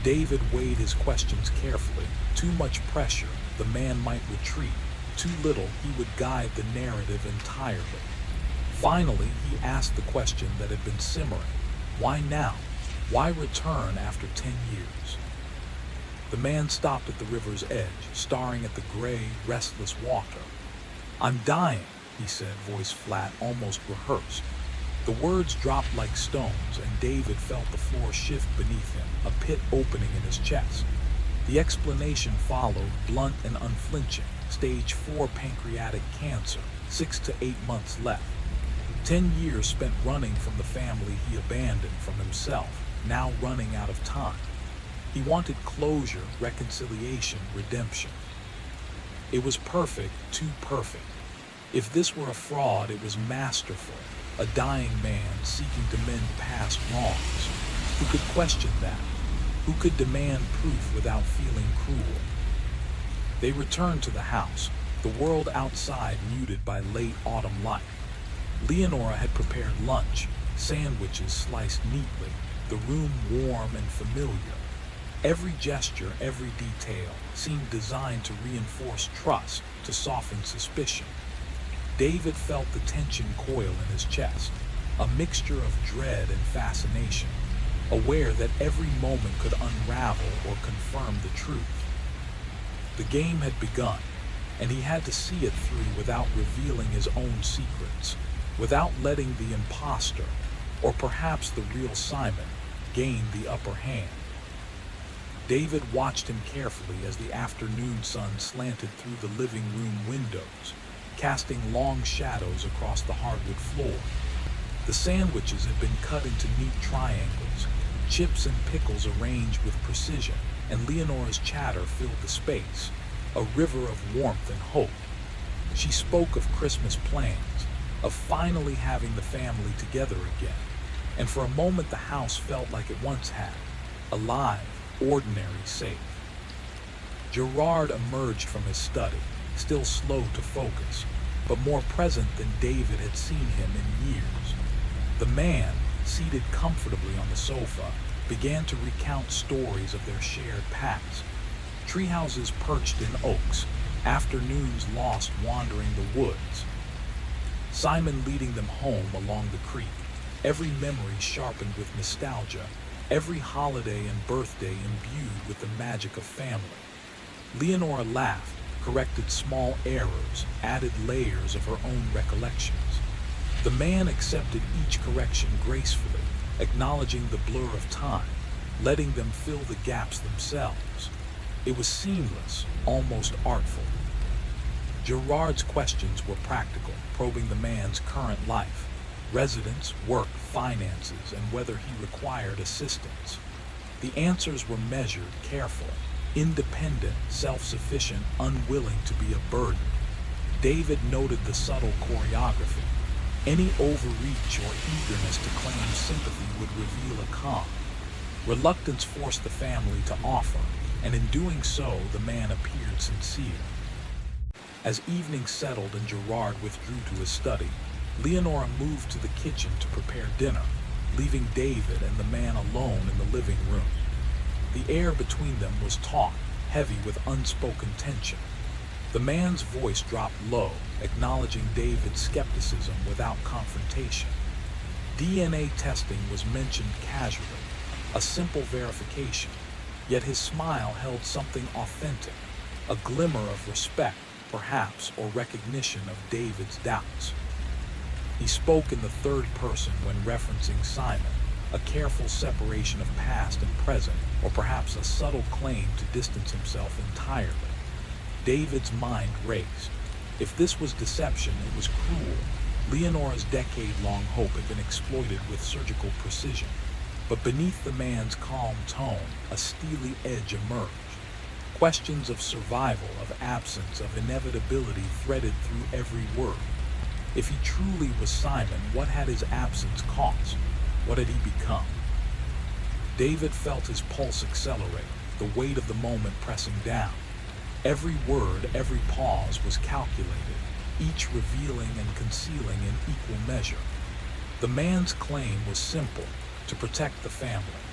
Speaker 1: David weighed his questions carefully. Too much pressure, the man might retreat. Too little, he would guide the narrative entirely. Finally, he asked the question that had been simmering. Why now? Why return after 10 years? The man stopped at the river's edge, staring at the gray, restless water. "I'm dying," he said, voice flat, almost rehearsed. The words dropped like stones, and David felt the floor shift beneath him, a pit opening in his chest. The explanation followed, blunt and unflinching. Stage 4 pancreatic cancer, 6 to 8 months left. 10 years spent running from the family he abandoned, from himself, now running out of time. He wanted closure, reconciliation, redemption. It was perfect, too perfect. If this were a fraud, it was masterful. A dying man seeking to mend past wrongs. Who could question that? Who could demand proof without feeling cruel? They returned to the house, the world outside muted by late autumn light. Leonora had prepared lunch, sandwiches sliced neatly, the room warm and familiar. Every gesture, every detail seemed designed to reinforce trust, to soften suspicion. David felt the tension coil in his chest, a mixture of dread and fascination, aware that every moment could unravel or confirm the truth. The game had begun, and he had to see it through without revealing his own secrets, without letting the imposter, or perhaps the real Simon, gain the upper hand. David watched him carefully as the afternoon sun slanted through the living room windows, casting long shadows across the hardwood floor. The sandwiches had been cut into neat triangles, chips and pickles arranged with precision, and Leonora's chatter filled the space, a river of warmth and hope. She spoke of Christmas plans, of finally having the family together again, and for a moment the house felt like it once had, alive, ordinary, safe. Gerard emerged from his study, still slow to focus, but more present than David had seen him in years. The man, seated comfortably on the sofa, began to recount stories of their shared past. Treehouses perched in oaks, afternoons lost wandering the woods. Simon leading them home along the creek, every memory sharpened with nostalgia, every holiday and birthday imbued with the magic of family. Leonora laughed, corrected small errors, added layers of her own recollections. The man accepted each correction gracefully, acknowledging the blur of time, letting them fill the gaps themselves. It was seamless, almost artful. Gerard's questions were practical, probing the man's current life, residence, work, finances, and whether he required assistance. The answers were measured, careful, independent, self-sufficient, unwilling to be a burden. David noted the subtle choreography. Any overreach or eagerness to claim sympathy would reveal a calm. Reluctance forced the family to offer, and in doing so, the man appeared sincere. As evening settled and Gerard withdrew to his study, Leonora moved to the kitchen to prepare dinner, leaving David and the man alone in the living room. The air between them was taut, heavy with unspoken tension. The man's voice dropped low, acknowledging David's skepticism without confrontation. DNA testing was mentioned casually, a simple verification, yet his smile held something authentic, a glimmer of respect, perhaps, or recognition of David's doubts. He spoke in the third person when referencing Simon, a careful separation of past and present, or perhaps a subtle claim to distance himself entirely. David's mind raced. If this was deception, it was cruel, Leonora's decade-long hope had been exploited with surgical precision. But beneath the man's calm tone, a steely edge emerged. Questions of survival, of absence, of inevitability threaded through every word. If he truly was Simon, what had his absence cost? What had he become? David felt his pulse accelerate, the weight of the moment pressing down. Every word, every pause was calculated, each revealing and concealing in equal measure. The man's claim was simple: to protect the family.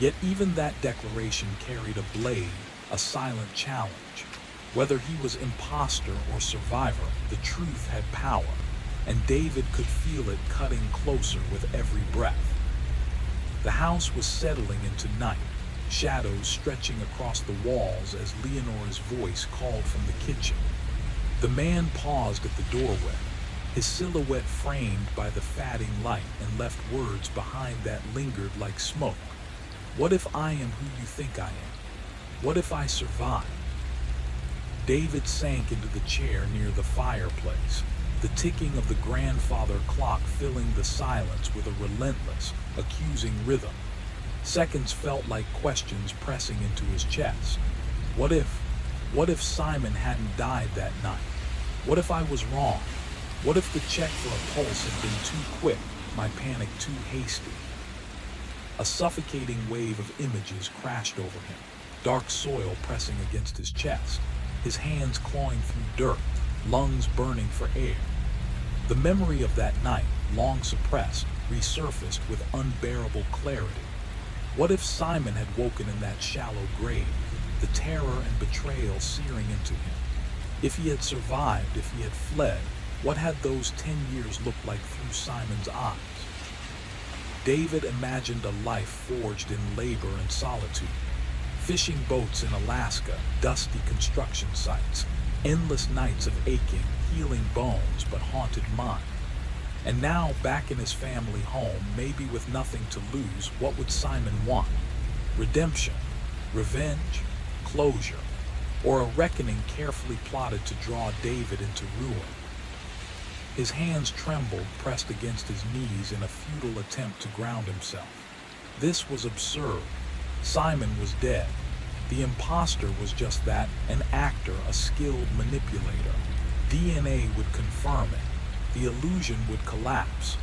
Speaker 1: Yet even that declaration carried a blade, a silent challenge. Whether he was imposter or survivor, the truth had power, and David could feel it cutting closer with every breath. The house was settling into night, shadows stretching across the walls as Leonora's voice called from the kitchen. The man paused at the doorway, his silhouette framed by the fading light, and left words behind that lingered like smoke. What if I am who you think I am? What if I survive? David sank into the chair near the fireplace, the ticking of the grandfather clock filling the silence with a relentless, accusing rhythm. Seconds felt like questions pressing into his chest. What if Simon hadn't died that night? What if I was wrong? What if the check for a pulse had been too quick, my panic too hasty? A suffocating wave of images crashed over him, dark soil pressing against his chest, his hands clawing through dirt, lungs burning for air. The memory of that night, long suppressed, resurfaced with unbearable clarity. What if Simon had woken in that shallow grave, the terror and betrayal searing into him? If he had survived, if he had fled, what had those 10 years looked like through Simon's eyes? David imagined a life forged in labor and solitude. Fishing boats in Alaska, dusty construction sites, endless nights of aching, healing bones but haunted mind. And now, back in his family home, maybe with nothing to lose, what would Simon want? Redemption? Revenge? Closure? Or a reckoning carefully plotted to draw David into ruin? His hands trembled, pressed against his knees in a futile attempt to ground himself. This was absurd. Simon was dead. The imposter was just that, an actor, a skilled manipulator. DNA would confirm it. The illusion would collapse.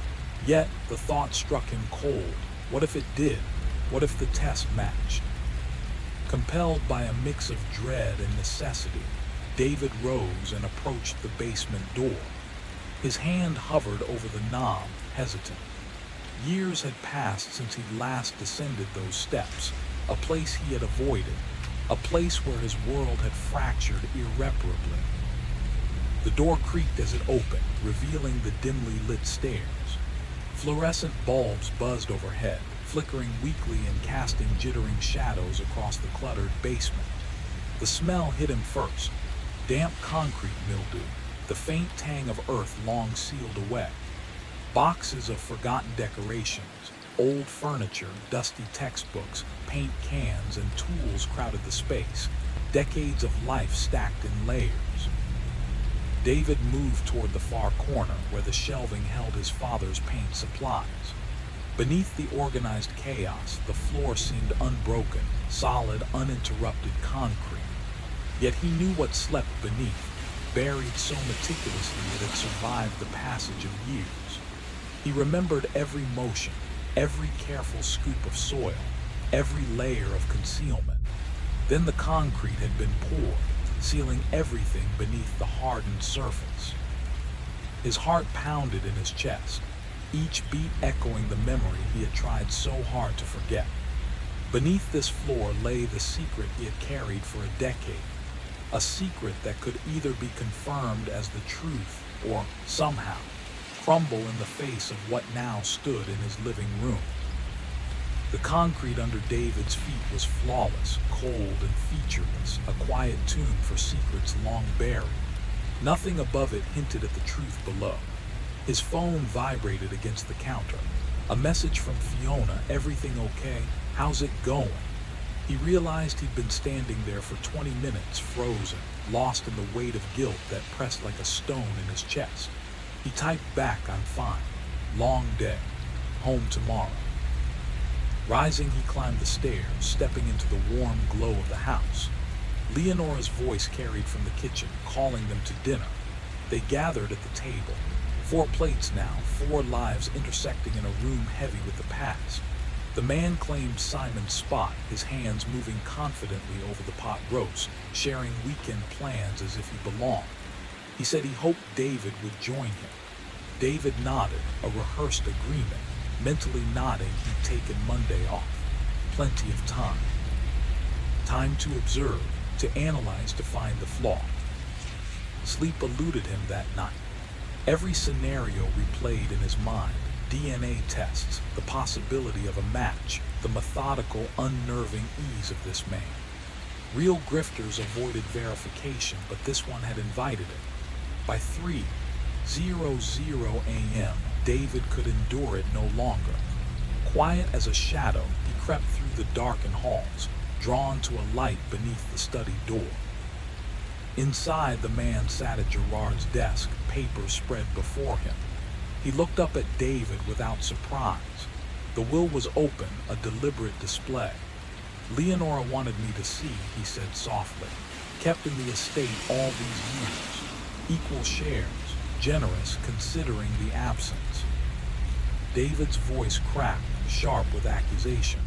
Speaker 1: Yet, the thought struck him cold. What if it did? What if the test matched? Compelled by a mix of dread and necessity, David rose and approached the basement door. His hand hovered over the knob, hesitant. Years had passed since he last descended those steps, a place he had avoided, a place where his world had fractured irreparably. The door creaked as it opened, revealing the dimly lit stairs. Fluorescent bulbs buzzed overhead, flickering weakly and casting jittering shadows across the cluttered basement. The smell hit him first: damp concrete mildew, the faint tang of earth long sealed away. Boxes of forgotten decorations, old furniture, dusty textbooks, paint cans, and tools crowded the space, decades of life stacked in layers. David moved toward the far corner where the shelving held his father's paint supplies. Beneath the organized chaos, the floor seemed unbroken, solid, uninterrupted concrete. Yet he knew what slept beneath, buried so meticulously it had survived the passage of years. He remembered every motion, every careful scoop of soil, every layer of concealment. Then the concrete had been poured, sealing everything beneath the hardened surface. His heart pounded in his chest, each beat echoing the memory he had tried so hard to forget. Beneath this floor lay the secret he had carried for a decade, a secret that could either be confirmed as the truth or, somehow, crumble in the face of what now stood in his living room. The concrete under David's feet was flawless, cold and featureless, a quiet tune for secrets long buried. Nothing above it hinted at the truth below. His phone vibrated against the counter. A message from Fiona: "Everything okay? How's it going?" He realized he'd been standing there for 20 minutes, frozen, lost in the weight of guilt that pressed like a stone in his chest. He typed back, "I'm fine. Long day. Home tomorrow." Rising, he climbed the stairs, stepping into the warm glow of the house. Leonora's voice carried from the kitchen, calling them to dinner. They gathered at the table. 4 plates now, 4 lives intersecting in a room heavy with the past. The man claimed Simon's spot, his hands moving confidently over the pot roast, sharing weekend plans as if he belonged. He said he hoped David would join him. David nodded, a rehearsed agreement, mentally nodding he'd taken Monday off. Plenty of time. Time to observe, to analyze, to find the flaw. Sleep eluded him that night. Every scenario replayed in his mind, DNA tests, the possibility of a match, the methodical, unnerving ease of this man. Real grifters avoided verification, but this one had invited it. By 3:00 a.m., David could endure it no longer. Quiet as a shadow, he crept through the darkened halls, drawn to a light beneath the study door. Inside, the man sat at Gerard's desk, papers spread before him. He looked up at David without surprise. The will was open, a deliberate display. "Leonora wanted me to see," he said softly. "Kept in the estate all these years. Equal shares, generous considering the absence." David's voice cracked, sharp with accusation.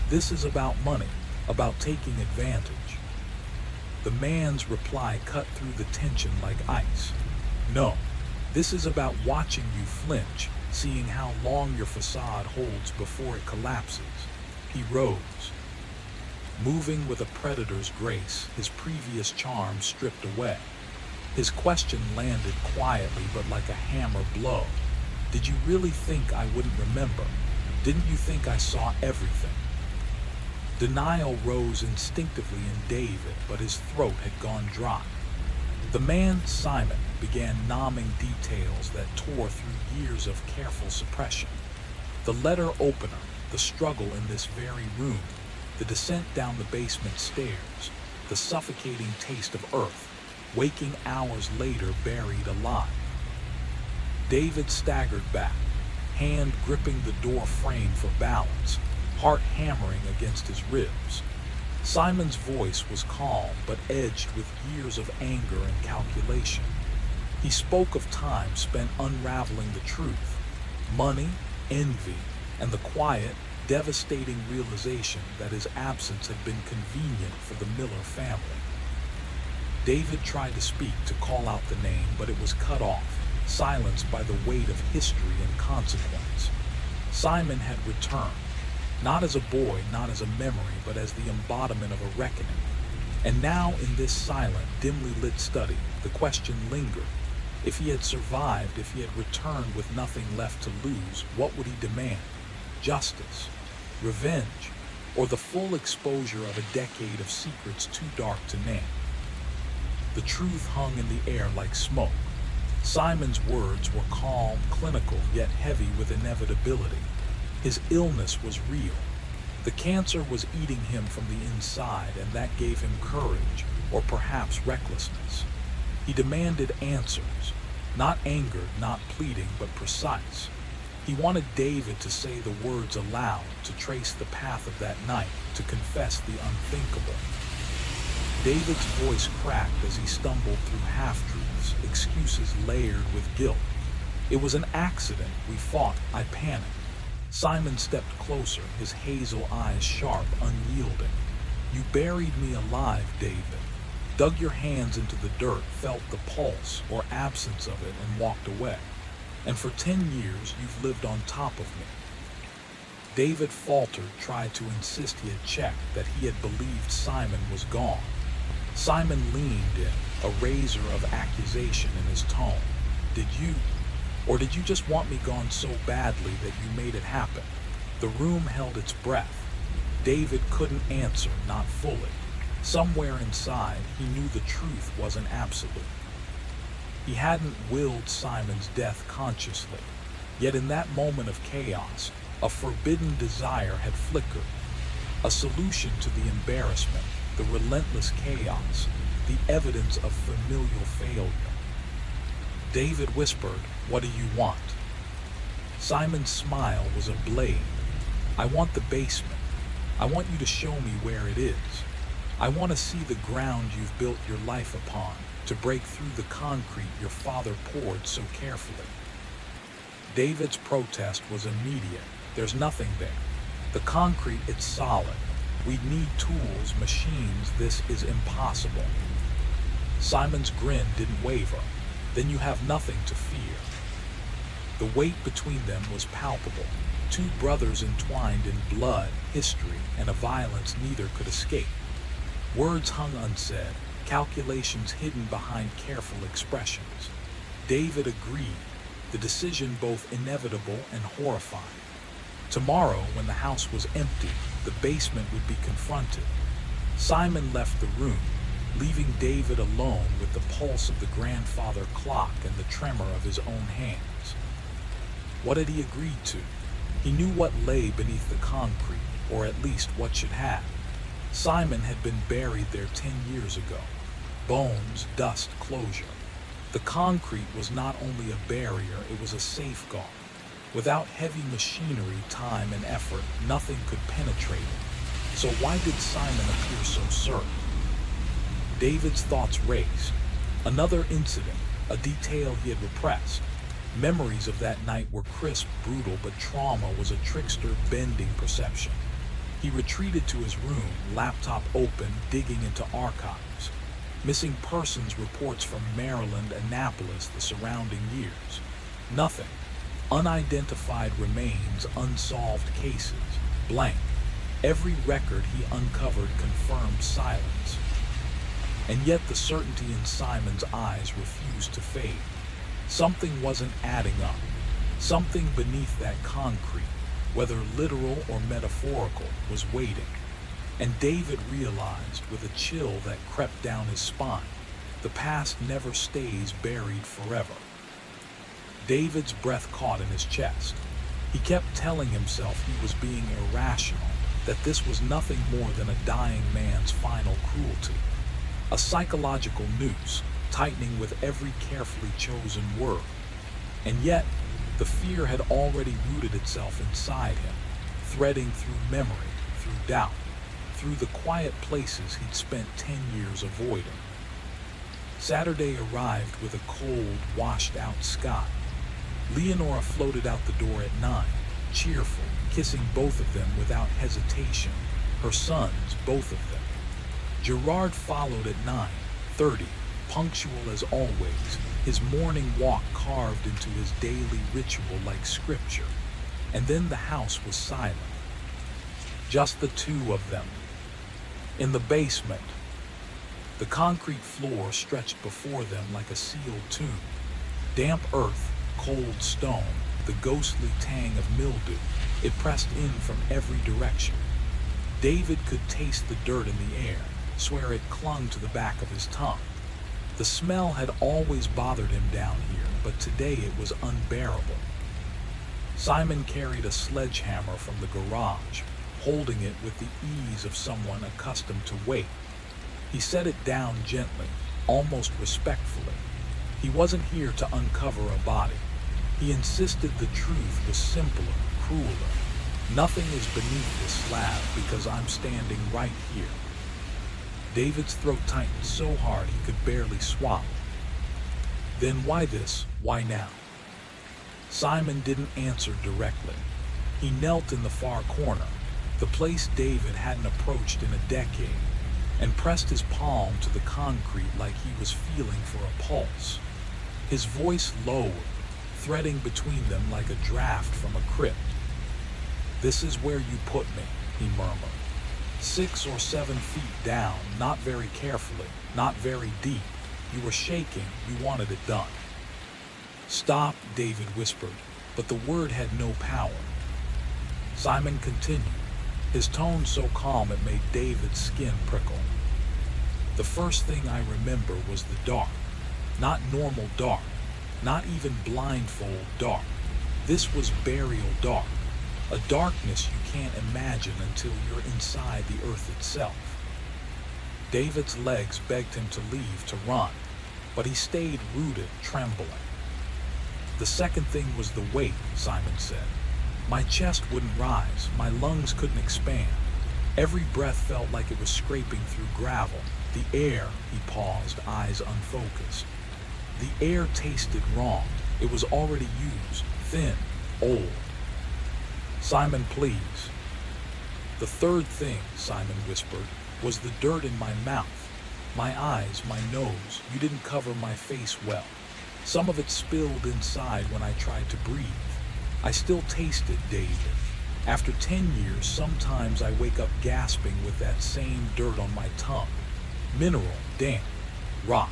Speaker 1: "This is about money, about taking advantage." The man's reply cut through the tension like ice. "No, this is about watching you flinch, seeing how long your facade holds before it collapses." He rose, moving with a predator's grace, his previous charm stripped away. His question landed quietly but like a hammer blow. "Did you really think I wouldn't remember? Didn't you think I saw everything?" Denial rose instinctively in David, but his throat had gone dry. The man, Simon, began nomming details that tore through years of careful suppression. The letter opener, the struggle in this very room, the descent down the basement stairs, the suffocating taste of earth, waking hours later buried alive. David staggered back, hand gripping the door frame for balance, heart hammering against his ribs. Simon's voice was calm but edged with years of anger and calculation. He spoke of time spent unraveling the truth, money, envy, and the quiet, devastating realization that his absence had been convenient for the Miller family. David tried to speak, to call out the name, but it was cut off, silenced by the weight of history and consequence. Simon had returned. Not as a boy, not as a memory, but as the embodiment of a reckoning. And now, in this silent, dimly lit study, the question lingered. If he had survived, if he had returned with nothing left to lose, what would he demand? Justice? Revenge? Or the full exposure of a decade of secrets too dark to name? The truth hung in the air like smoke. Simon's words were calm, clinical, yet heavy with inevitability. His illness was real. The cancer was eating him from the inside, and that gave him courage, or perhaps recklessness. He demanded answers, not angered, not pleading, but precise. He wanted David to say the words aloud, to trace the path of that night, to confess the unthinkable. David's voice cracked as he stumbled through half-truths, excuses layered with guilt. "It was an accident. We fought. I panicked." Simon stepped closer, his hazel eyes sharp, unyielding. "You buried me alive, David. Dug your hands into the dirt, felt the pulse, or absence of it, and walked away. And for 10 years, you've lived on top of me." David faltered, tried to insist he had checked, that he had believed Simon was gone. Simon leaned in, a razor of accusation in his tone. "Did you? Or did you just want me gone so badly that you made it happen?" The room held its breath. David couldn't answer, not fully. Somewhere inside, he knew the truth wasn't absolute. He hadn't willed Simon's death consciously, yet in that moment of chaos, a forbidden desire had flickered. A solution to the embarrassment, the relentless chaos, the evidence of familial failure. David whispered, "What do you want?" Simon's smile was a blade. "I want the basement. I want you to show me where it is. I want to see the ground you've built your life upon, to break through the concrete your father poured so carefully." David's protest was immediate. "There's nothing there. The concrete, it's solid. We need tools, machines. This is impossible." Simon's grin didn't waver. "Then you have nothing to fear." The weight between them was palpable. Two brothers entwined in blood, history, and a violence neither could escape. Words hung unsaid, calculations hidden behind careful expressions. David agreed, the decision both inevitable and horrifying. Tomorrow, when the house was empty, the basement would be confronted. Simon left the room, leaving David alone with the pulse of the grandfather clock and the tremor of his own hands. What had he agreed to? He knew what lay beneath the concrete, or at least what should have. Simon had been buried there 10 years ago. Bones, dust, closure. The concrete was not only a barrier, it was a safeguard. Without heavy machinery, time, and effort, nothing could penetrate it. So why did Simon appear so certain? David's thoughts raced. Another incident, a detail he had repressed. Memories of that night were crisp, brutal, but trauma was a trickster bending perception. He retreated to his room, laptop open, digging into archives. Missing persons reports from Maryland, Annapolis, the surrounding years. Nothing. Unidentified remains, unsolved cases. Blank. Every record he uncovered confirmed silence. And yet the certainty in Simon's eyes refused to fade. Something wasn't adding up. Something beneath that concrete, whether literal or metaphorical, was waiting. And David realized with a chill that crept down his spine, the past never stays buried forever. David's breath caught in his chest. He kept telling himself he was being irrational, that this was nothing more than a dying man's final cruelty. A psychological noose, tightening with every carefully chosen word. And yet, the fear had already rooted itself inside him, threading through memory, through doubt, through the quiet places he'd spent 10 years avoiding. Saturday arrived with a cold, washed-out sky. Leonora floated out the door at 9, cheerful, kissing both of them without hesitation, her sons, both of them. Gerard followed at 9:30, punctual as always, his morning walk carved into his daily ritual like scripture. And then the house was silent. Just the two of them. In the basement, the concrete floor stretched before them like a sealed tomb. Damp earth, cold stone, the ghostly tang of mildew, it pressed in from every direction. David could taste the dirt in the air, swear it clung to the back of his tongue. The smell had always bothered him down here, but today it was unbearable. Simon carried a sledgehammer from the garage, holding it with the ease of someone accustomed to weight. He set it down gently, almost respectfully. He wasn't here to uncover a body. He insisted the truth was simpler, crueler. Nothing is beneath this slab because I'm standing right here. David's throat tightened so hard he could barely swallow. Then why this? Why now? Simon didn't answer directly. He knelt in the far corner, the place David hadn't approached in a decade, and pressed his palm to the concrete like he was feeling for a pulse. His voice lowered, threading between them like a draft from a crypt. "This is where you put me," he murmured. 6 or 7 feet down, not very carefully, not very deep. You were shaking, you wanted it done. "Stop," David whispered, but the word had no power. Simon continued, his tone so calm it made David's skin prickle. "The first thing I remember was the dark. Not normal dark, not even blindfold dark. This was burial dark. A darkness you can't imagine until you're inside the earth itself." David's legs begged him to leave, to run, but he stayed rooted, trembling. The second thing was the weight, Simon said. My chest wouldn't rise, my lungs couldn't expand. Every breath felt like it was scraping through gravel. The air, he paused, eyes unfocused. The air tasted wrong. It was already used, thin, old. Simon, please. The third thing, Simon whispered, was the dirt in my mouth. My eyes, my nose. You didn't cover my face well. Some of it spilled inside when I tried to breathe. I still taste it, David. After 10 years, sometimes I wake up gasping with that same dirt on my tongue. Mineral, damp, rock.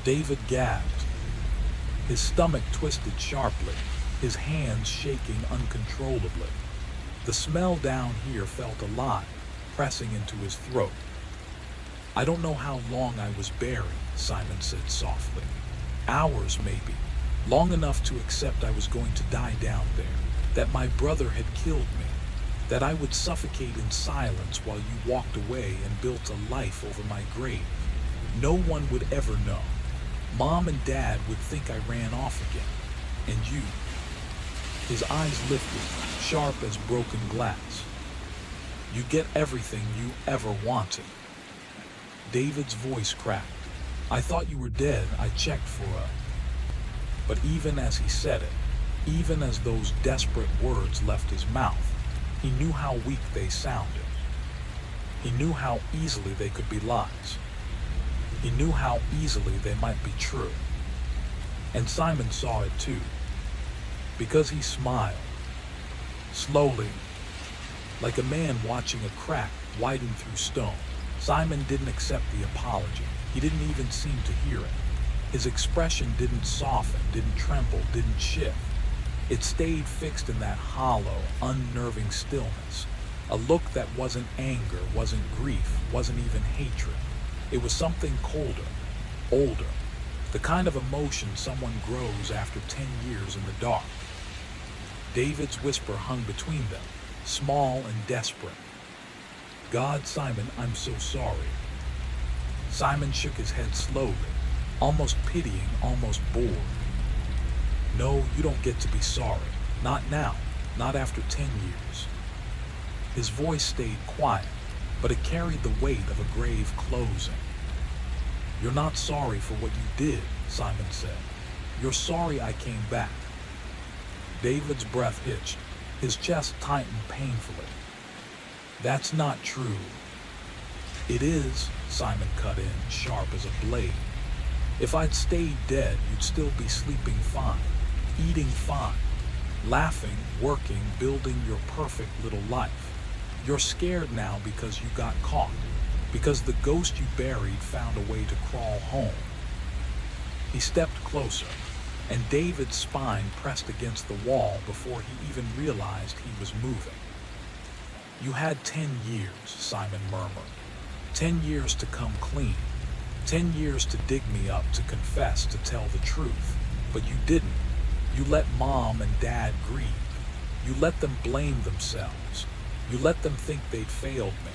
Speaker 1: David gasped. His stomach twisted sharply, his hands shaking uncontrollably. The smell down here felt alive, pressing into his throat. I don't know how long I was buried, Simon said softly. Hours, maybe. Long enough to accept I was going to die down there, that my brother had killed me, that I would suffocate in silence while you walked away and built a life over my grave. No one would ever know. Mom and Dad would think I ran off again. And you. His eyes lifted, sharp as broken glass. You get everything you ever wanted. David's voice cracked. I thought you were dead. I checked for a... But even as he said it, even as those desperate words left his mouth, he knew how weak they sounded. He knew how easily they could be lies. He knew how easily they might be true. And Simon saw it too, because he smiled, slowly, like a man watching a crack widen through stone. Simon didn't accept the apology. He didn't even seem to hear it. His expression didn't soften, didn't tremble, didn't shift. It stayed fixed in that hollow, unnerving stillness. A look that wasn't anger, wasn't grief, wasn't even hatred. It was something colder, older, the kind of emotion someone grows after 10 years in the dark. David's whisper hung between them, small and desperate. God, Simon, I'm so sorry. Simon shook his head slowly, almost pitying, almost bored. No, you don't get to be sorry. Not now, not after 10 years. His voice stayed quiet, but it carried the weight of a grave closing. You're not sorry for what you did, Simon said. You're sorry I came back. David's breath hitched, his chest tightened painfully. That's not true. It is, Simon cut in, sharp as a blade. If I'd stayed dead, you'd still be sleeping fine, eating fine, laughing, working, building your perfect little life. You're scared now because you got caught, because the ghost you buried found a way to crawl home. He stepped closer, and David's spine pressed against the wall before he even realized he was moving. You had 10 years, Simon murmured. 10 years to come clean. 10 years to dig me up, to confess, to tell the truth. But you didn't. You let Mom and Dad grieve. You let them blame themselves. You let them think they'd failed me.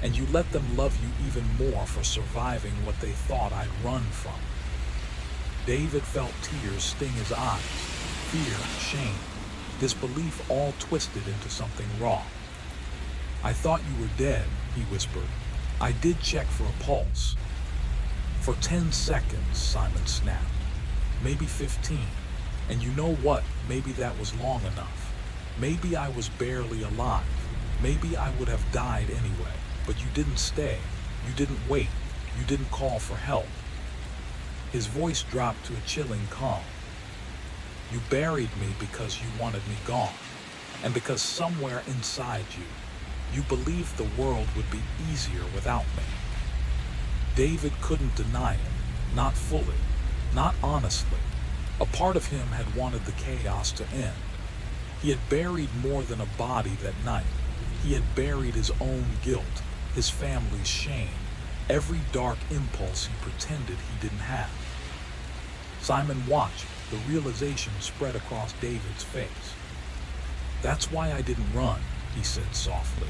Speaker 1: And you let them love you even more for surviving what they thought I'd run from. David felt tears sting his eyes. Fear, shame, disbelief all twisted into something wrong. I thought you were dead, he whispered. I did check for a pulse. For 10 seconds, Simon snapped. Maybe 15. And you know what? Maybe that was long enough. Maybe I was barely alive. Maybe I would have died anyway. But you didn't stay. You didn't wait. You didn't call for help. His voice dropped to a chilling calm. You buried me because you wanted me gone. And because somewhere inside you, you believed the world would be easier without me. David couldn't deny it, not fully, not honestly. A part of him had wanted the chaos to end. He had buried more than a body that night. He had buried his own guilt, his family's shame, every dark impulse he pretended he didn't have. Simon watched, the realization spread across David's face. That's why I didn't run, he said softly.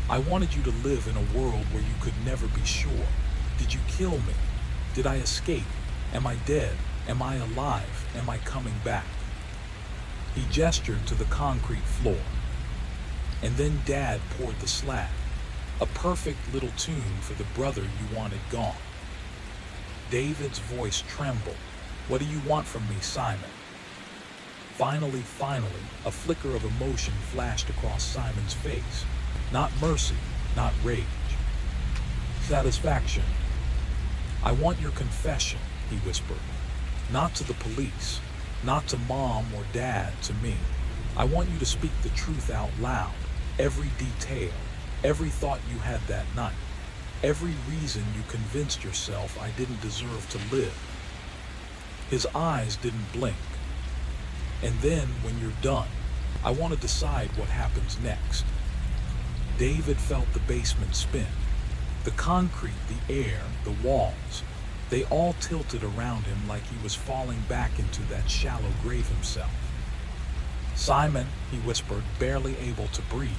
Speaker 1: I wanted you to live in a world where you could never be sure. Did you kill me? Did I escape? Am I dead? Am I alive? am I coming back? He gestured to the concrete floor. And then Dad poured the slab, a perfect little tune for the brother you wanted gone. David's voice trembled. What do you want from me, Simon? Finally, a flicker of emotion flashed across Simon's face. Not mercy, not rage. Satisfaction. I want your confession, he whispered. Not to the police, not to Mom or Dad, to me. I want you to speak the truth out loud, every detail, every thought you had that night, every reason you convinced yourself I didn't deserve to live. His eyes didn't blink. And then, when you're done, I want to decide what happens next. David felt the basement spin. The concrete, the air, the walls, they all tilted around him like he was falling back into that shallow grave himself. Simon, he whispered, barely able to breathe,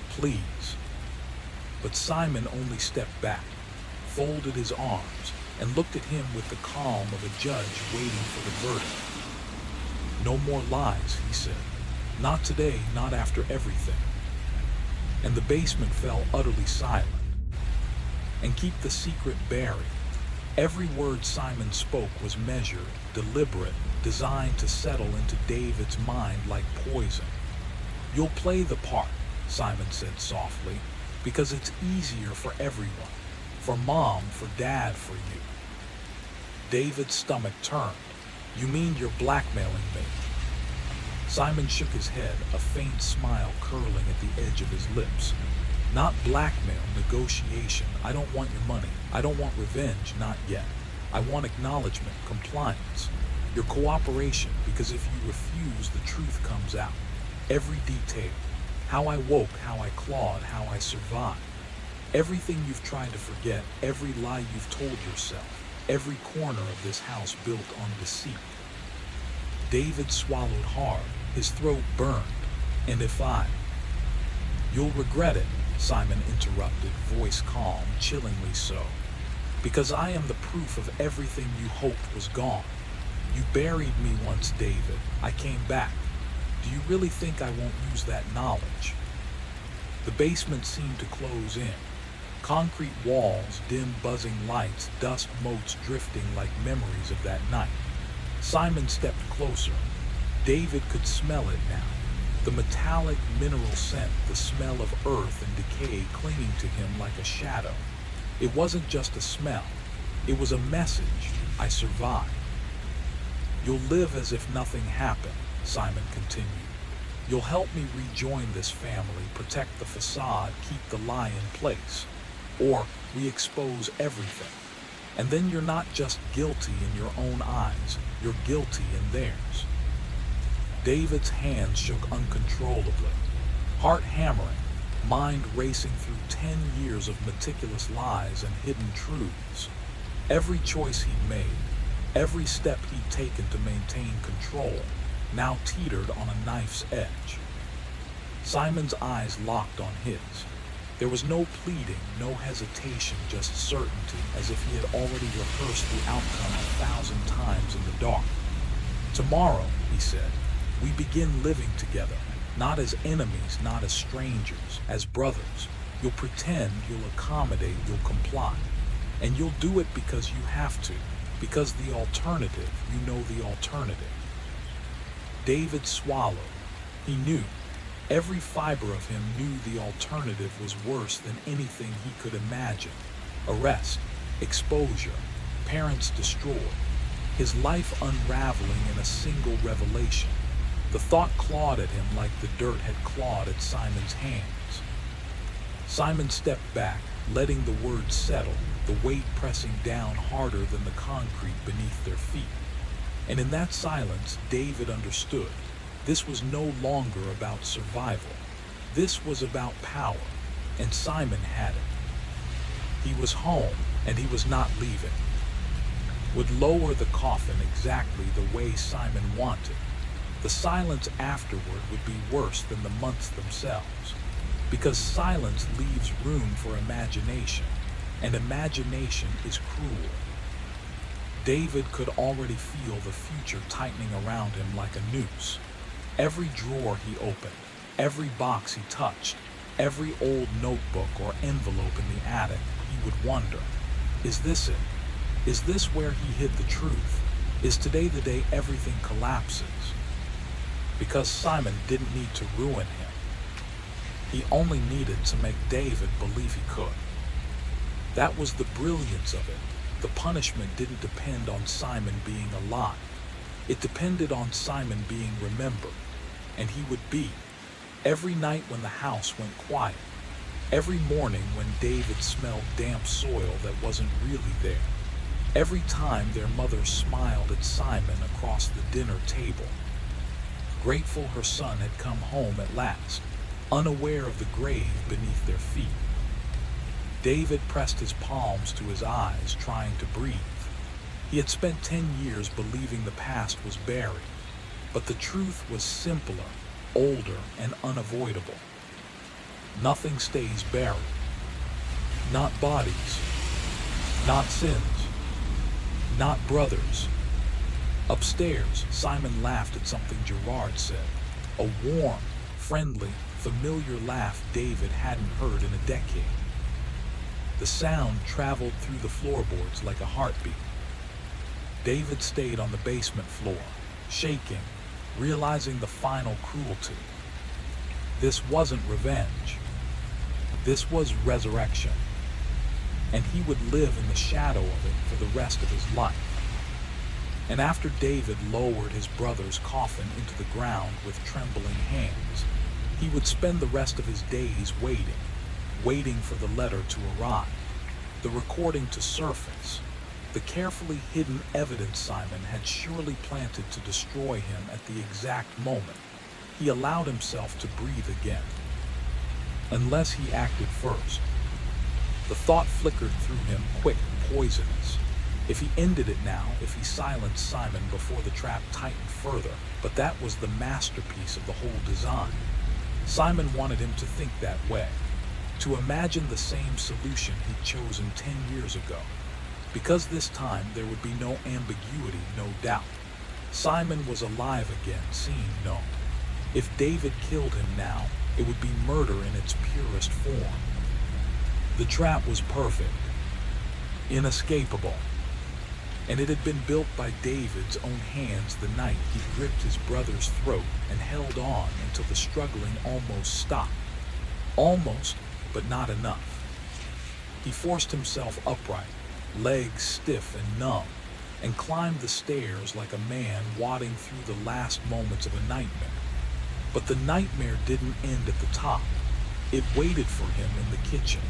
Speaker 1: please. But Simon only stepped back, folded his arms, and looked at him with the calm of a judge waiting for the verdict. No more lies, he said. Not today, not after everything. And the basement fell utterly silent. And keep the secret buried. Every word Simon spoke was measured, deliberate, designed to settle into David's mind like poison. You'll play the part, Simon said softly, because it's easier for everyone. For Mom, for Dad, for you. David's stomach turned. You mean you're blackmailing me? Simon shook his head, a faint smile curling at the edge of his lips. Not blackmail, negotiation. I don't want your money. I don't want revenge, not yet. I want acknowledgement, compliance. Your cooperation, because if you refuse, the truth comes out. Every detail. How I woke, how I clawed, how I survived. Everything you've tried to forget, every lie you've told yourself. Every corner of this house built on deceit. David swallowed hard, his throat burned. And if You'll regret it, Simon interrupted, voice calm, chillingly so. Because I am the proof of everything you hoped was gone. You buried me once, David. I came back. Do you really think I won't use that knowledge? The basement seemed to close in. Concrete walls, dim buzzing lights, dust motes drifting like memories of that night. Simon stepped closer. David could smell it now. The metallic mineral scent, the smell of earth and decay clinging to him like a shadow. It wasn't just a smell. It was a message. I survived. You'll live as if nothing happened, Simon continued. You'll help me rejoin this family, protect the facade, keep the lie in place. Or we expose everything. And then you're not just guilty in your own eyes, you're guilty in theirs. David's hands shook uncontrollably, heart hammering, mind racing through 10 years of meticulous lies and hidden truths. Every choice he'd made, every step he'd taken to maintain control, now teetered on a knife's edge. Simon's eyes locked on his. There was no pleading, no hesitation, just certainty, as if he had already rehearsed the outcome 1,000 times in the dark. Tomorrow, he said, we begin living together, not as enemies, not as strangers, as brothers. You'll pretend, you'll accommodate, you'll comply. And you'll do it because you have to, because the alternative, you know the alternative. David swallowed. He knew. Every fiber of him knew the alternative was worse than anything he could imagine. Arrest, exposure, parents destroyed, his life unraveling in a single revelation. The thought clawed at him like the dirt had clawed at Simon's hands. Simon stepped back, letting the words settle, the weight pressing down harder than the concrete beneath their feet. And in that silence, David understood. This was no longer about survival. This was about power, and Simon had it. He was home, and he was not leaving. Would lower the coffin exactly the way Simon wanted. The silence afterward would be worse than the months themselves, because silence leaves room for imagination, and imagination is cruel. David could already feel the future tightening around him like a noose. Every drawer he opened, every box he touched, every old notebook or envelope in the attic, he would wonder, is this it? Is this where he hid the truth? Is today the day everything collapses? Because Simon didn't need to ruin him. He only needed to make David believe he could. That was the brilliance of it. The punishment didn't depend on Simon being alive. It depended on Simon being remembered. And he would be. Every night when the house went quiet. Every morning when David smelled damp soil that wasn't really there. Every time their mother smiled at Simon across the dinner table. Grateful her son had come home at last, unaware of the grave beneath their feet. David pressed his palms to his eyes, trying to breathe. He had spent 10 years believing the past was buried, but the truth was simpler, older, and unavoidable. Nothing stays buried. Not bodies. Not sins. Not brothers. Upstairs, Simon laughed at something Gerard said. A warm, friendly, familiar laugh David hadn't heard in a decade. The sound traveled through the floorboards like a heartbeat. David stayed on the basement floor, shaking, realizing the final cruelty. This wasn't revenge. This was resurrection. And he would live in the shadow of it for the rest of his life. And after David lowered his brother's coffin into the ground with trembling hands, he would spend the rest of his days waiting for the letter to arrive, the recording to surface, the carefully hidden evidence Simon had surely planted to destroy him at the exact moment he allowed himself to breathe again. Unless he acted first. The thought flickered through him, quick, poisonous. If he ended it now, if he silenced Simon before the trap tightened further, but that was the masterpiece of the whole design. Simon wanted him to think that way, to imagine the same solution he'd chosen 10 years ago, because this time there would be no ambiguity, no doubt. Simon was alive again, seeing known. If David killed him now, it would be murder in its purest form. The trap was perfect, inescapable, and it had been built by David's own hands the night he gripped his brother's throat and held on until the struggling almost stopped. Almost, but not enough. He forced himself upright, legs stiff and numb, and climbed the stairs like a man wadding through the last moments of a nightmare. But the nightmare didn't end at the top. It waited for him in the kitchen.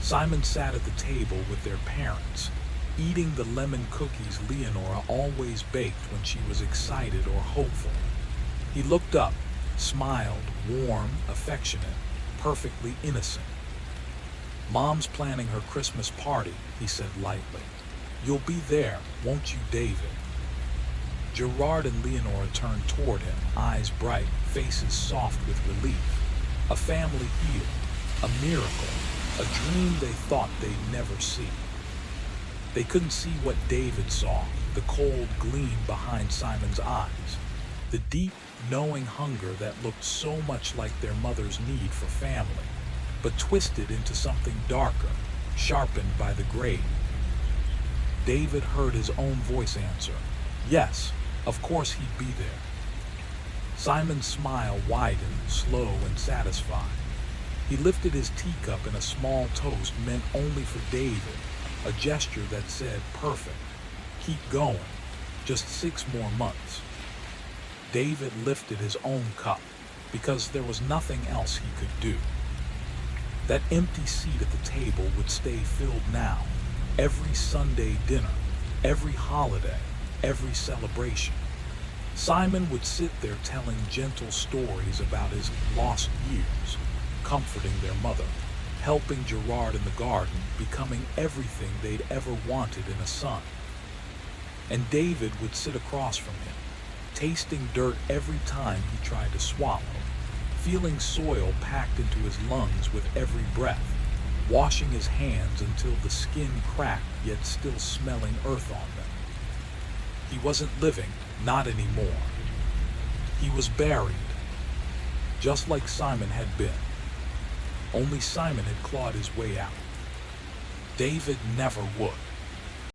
Speaker 1: Simon sat at the table with their parents, eating the lemon cookies Leonora always baked when she was excited or hopeful. He looked up, smiled, warm, affectionate, perfectly innocent. "Mom's planning her Christmas party," he said lightly. "You'll be there, won't you, David?" Gerard and Leonora turned toward him, eyes bright, faces soft with relief. A family healed, a miracle, a dream they thought they'd never see. They couldn't see what David saw, the cold gleam behind Simon's eyes, the deep, knowing hunger that looked so much like their mother's need for family, but twisted into something darker, sharpened by the grave. David heard his own voice answer, yes, of course he'd be there. Simon's smile widened, slow and satisfied. He lifted his teacup in a small toast meant only for David, a gesture that said, perfect, keep going, just 6 more months. David lifted his own cup, because there was nothing else he could do. That empty seat at the table would stay filled now, every Sunday dinner, every holiday, every celebration. Simon would sit there telling gentle stories about his lost years, comforting their mother, helping Gerard in the garden, becoming everything they'd ever wanted in a son. And David would sit across from him, tasting dirt every time he tried to swallow, feeling soil packed into his lungs with every breath. washing his hands until the skin cracked yet still smelling earth on them. He wasn't living, not anymore. He was buried, just like Simon had been. Only Simon had clawed his way out. David never would.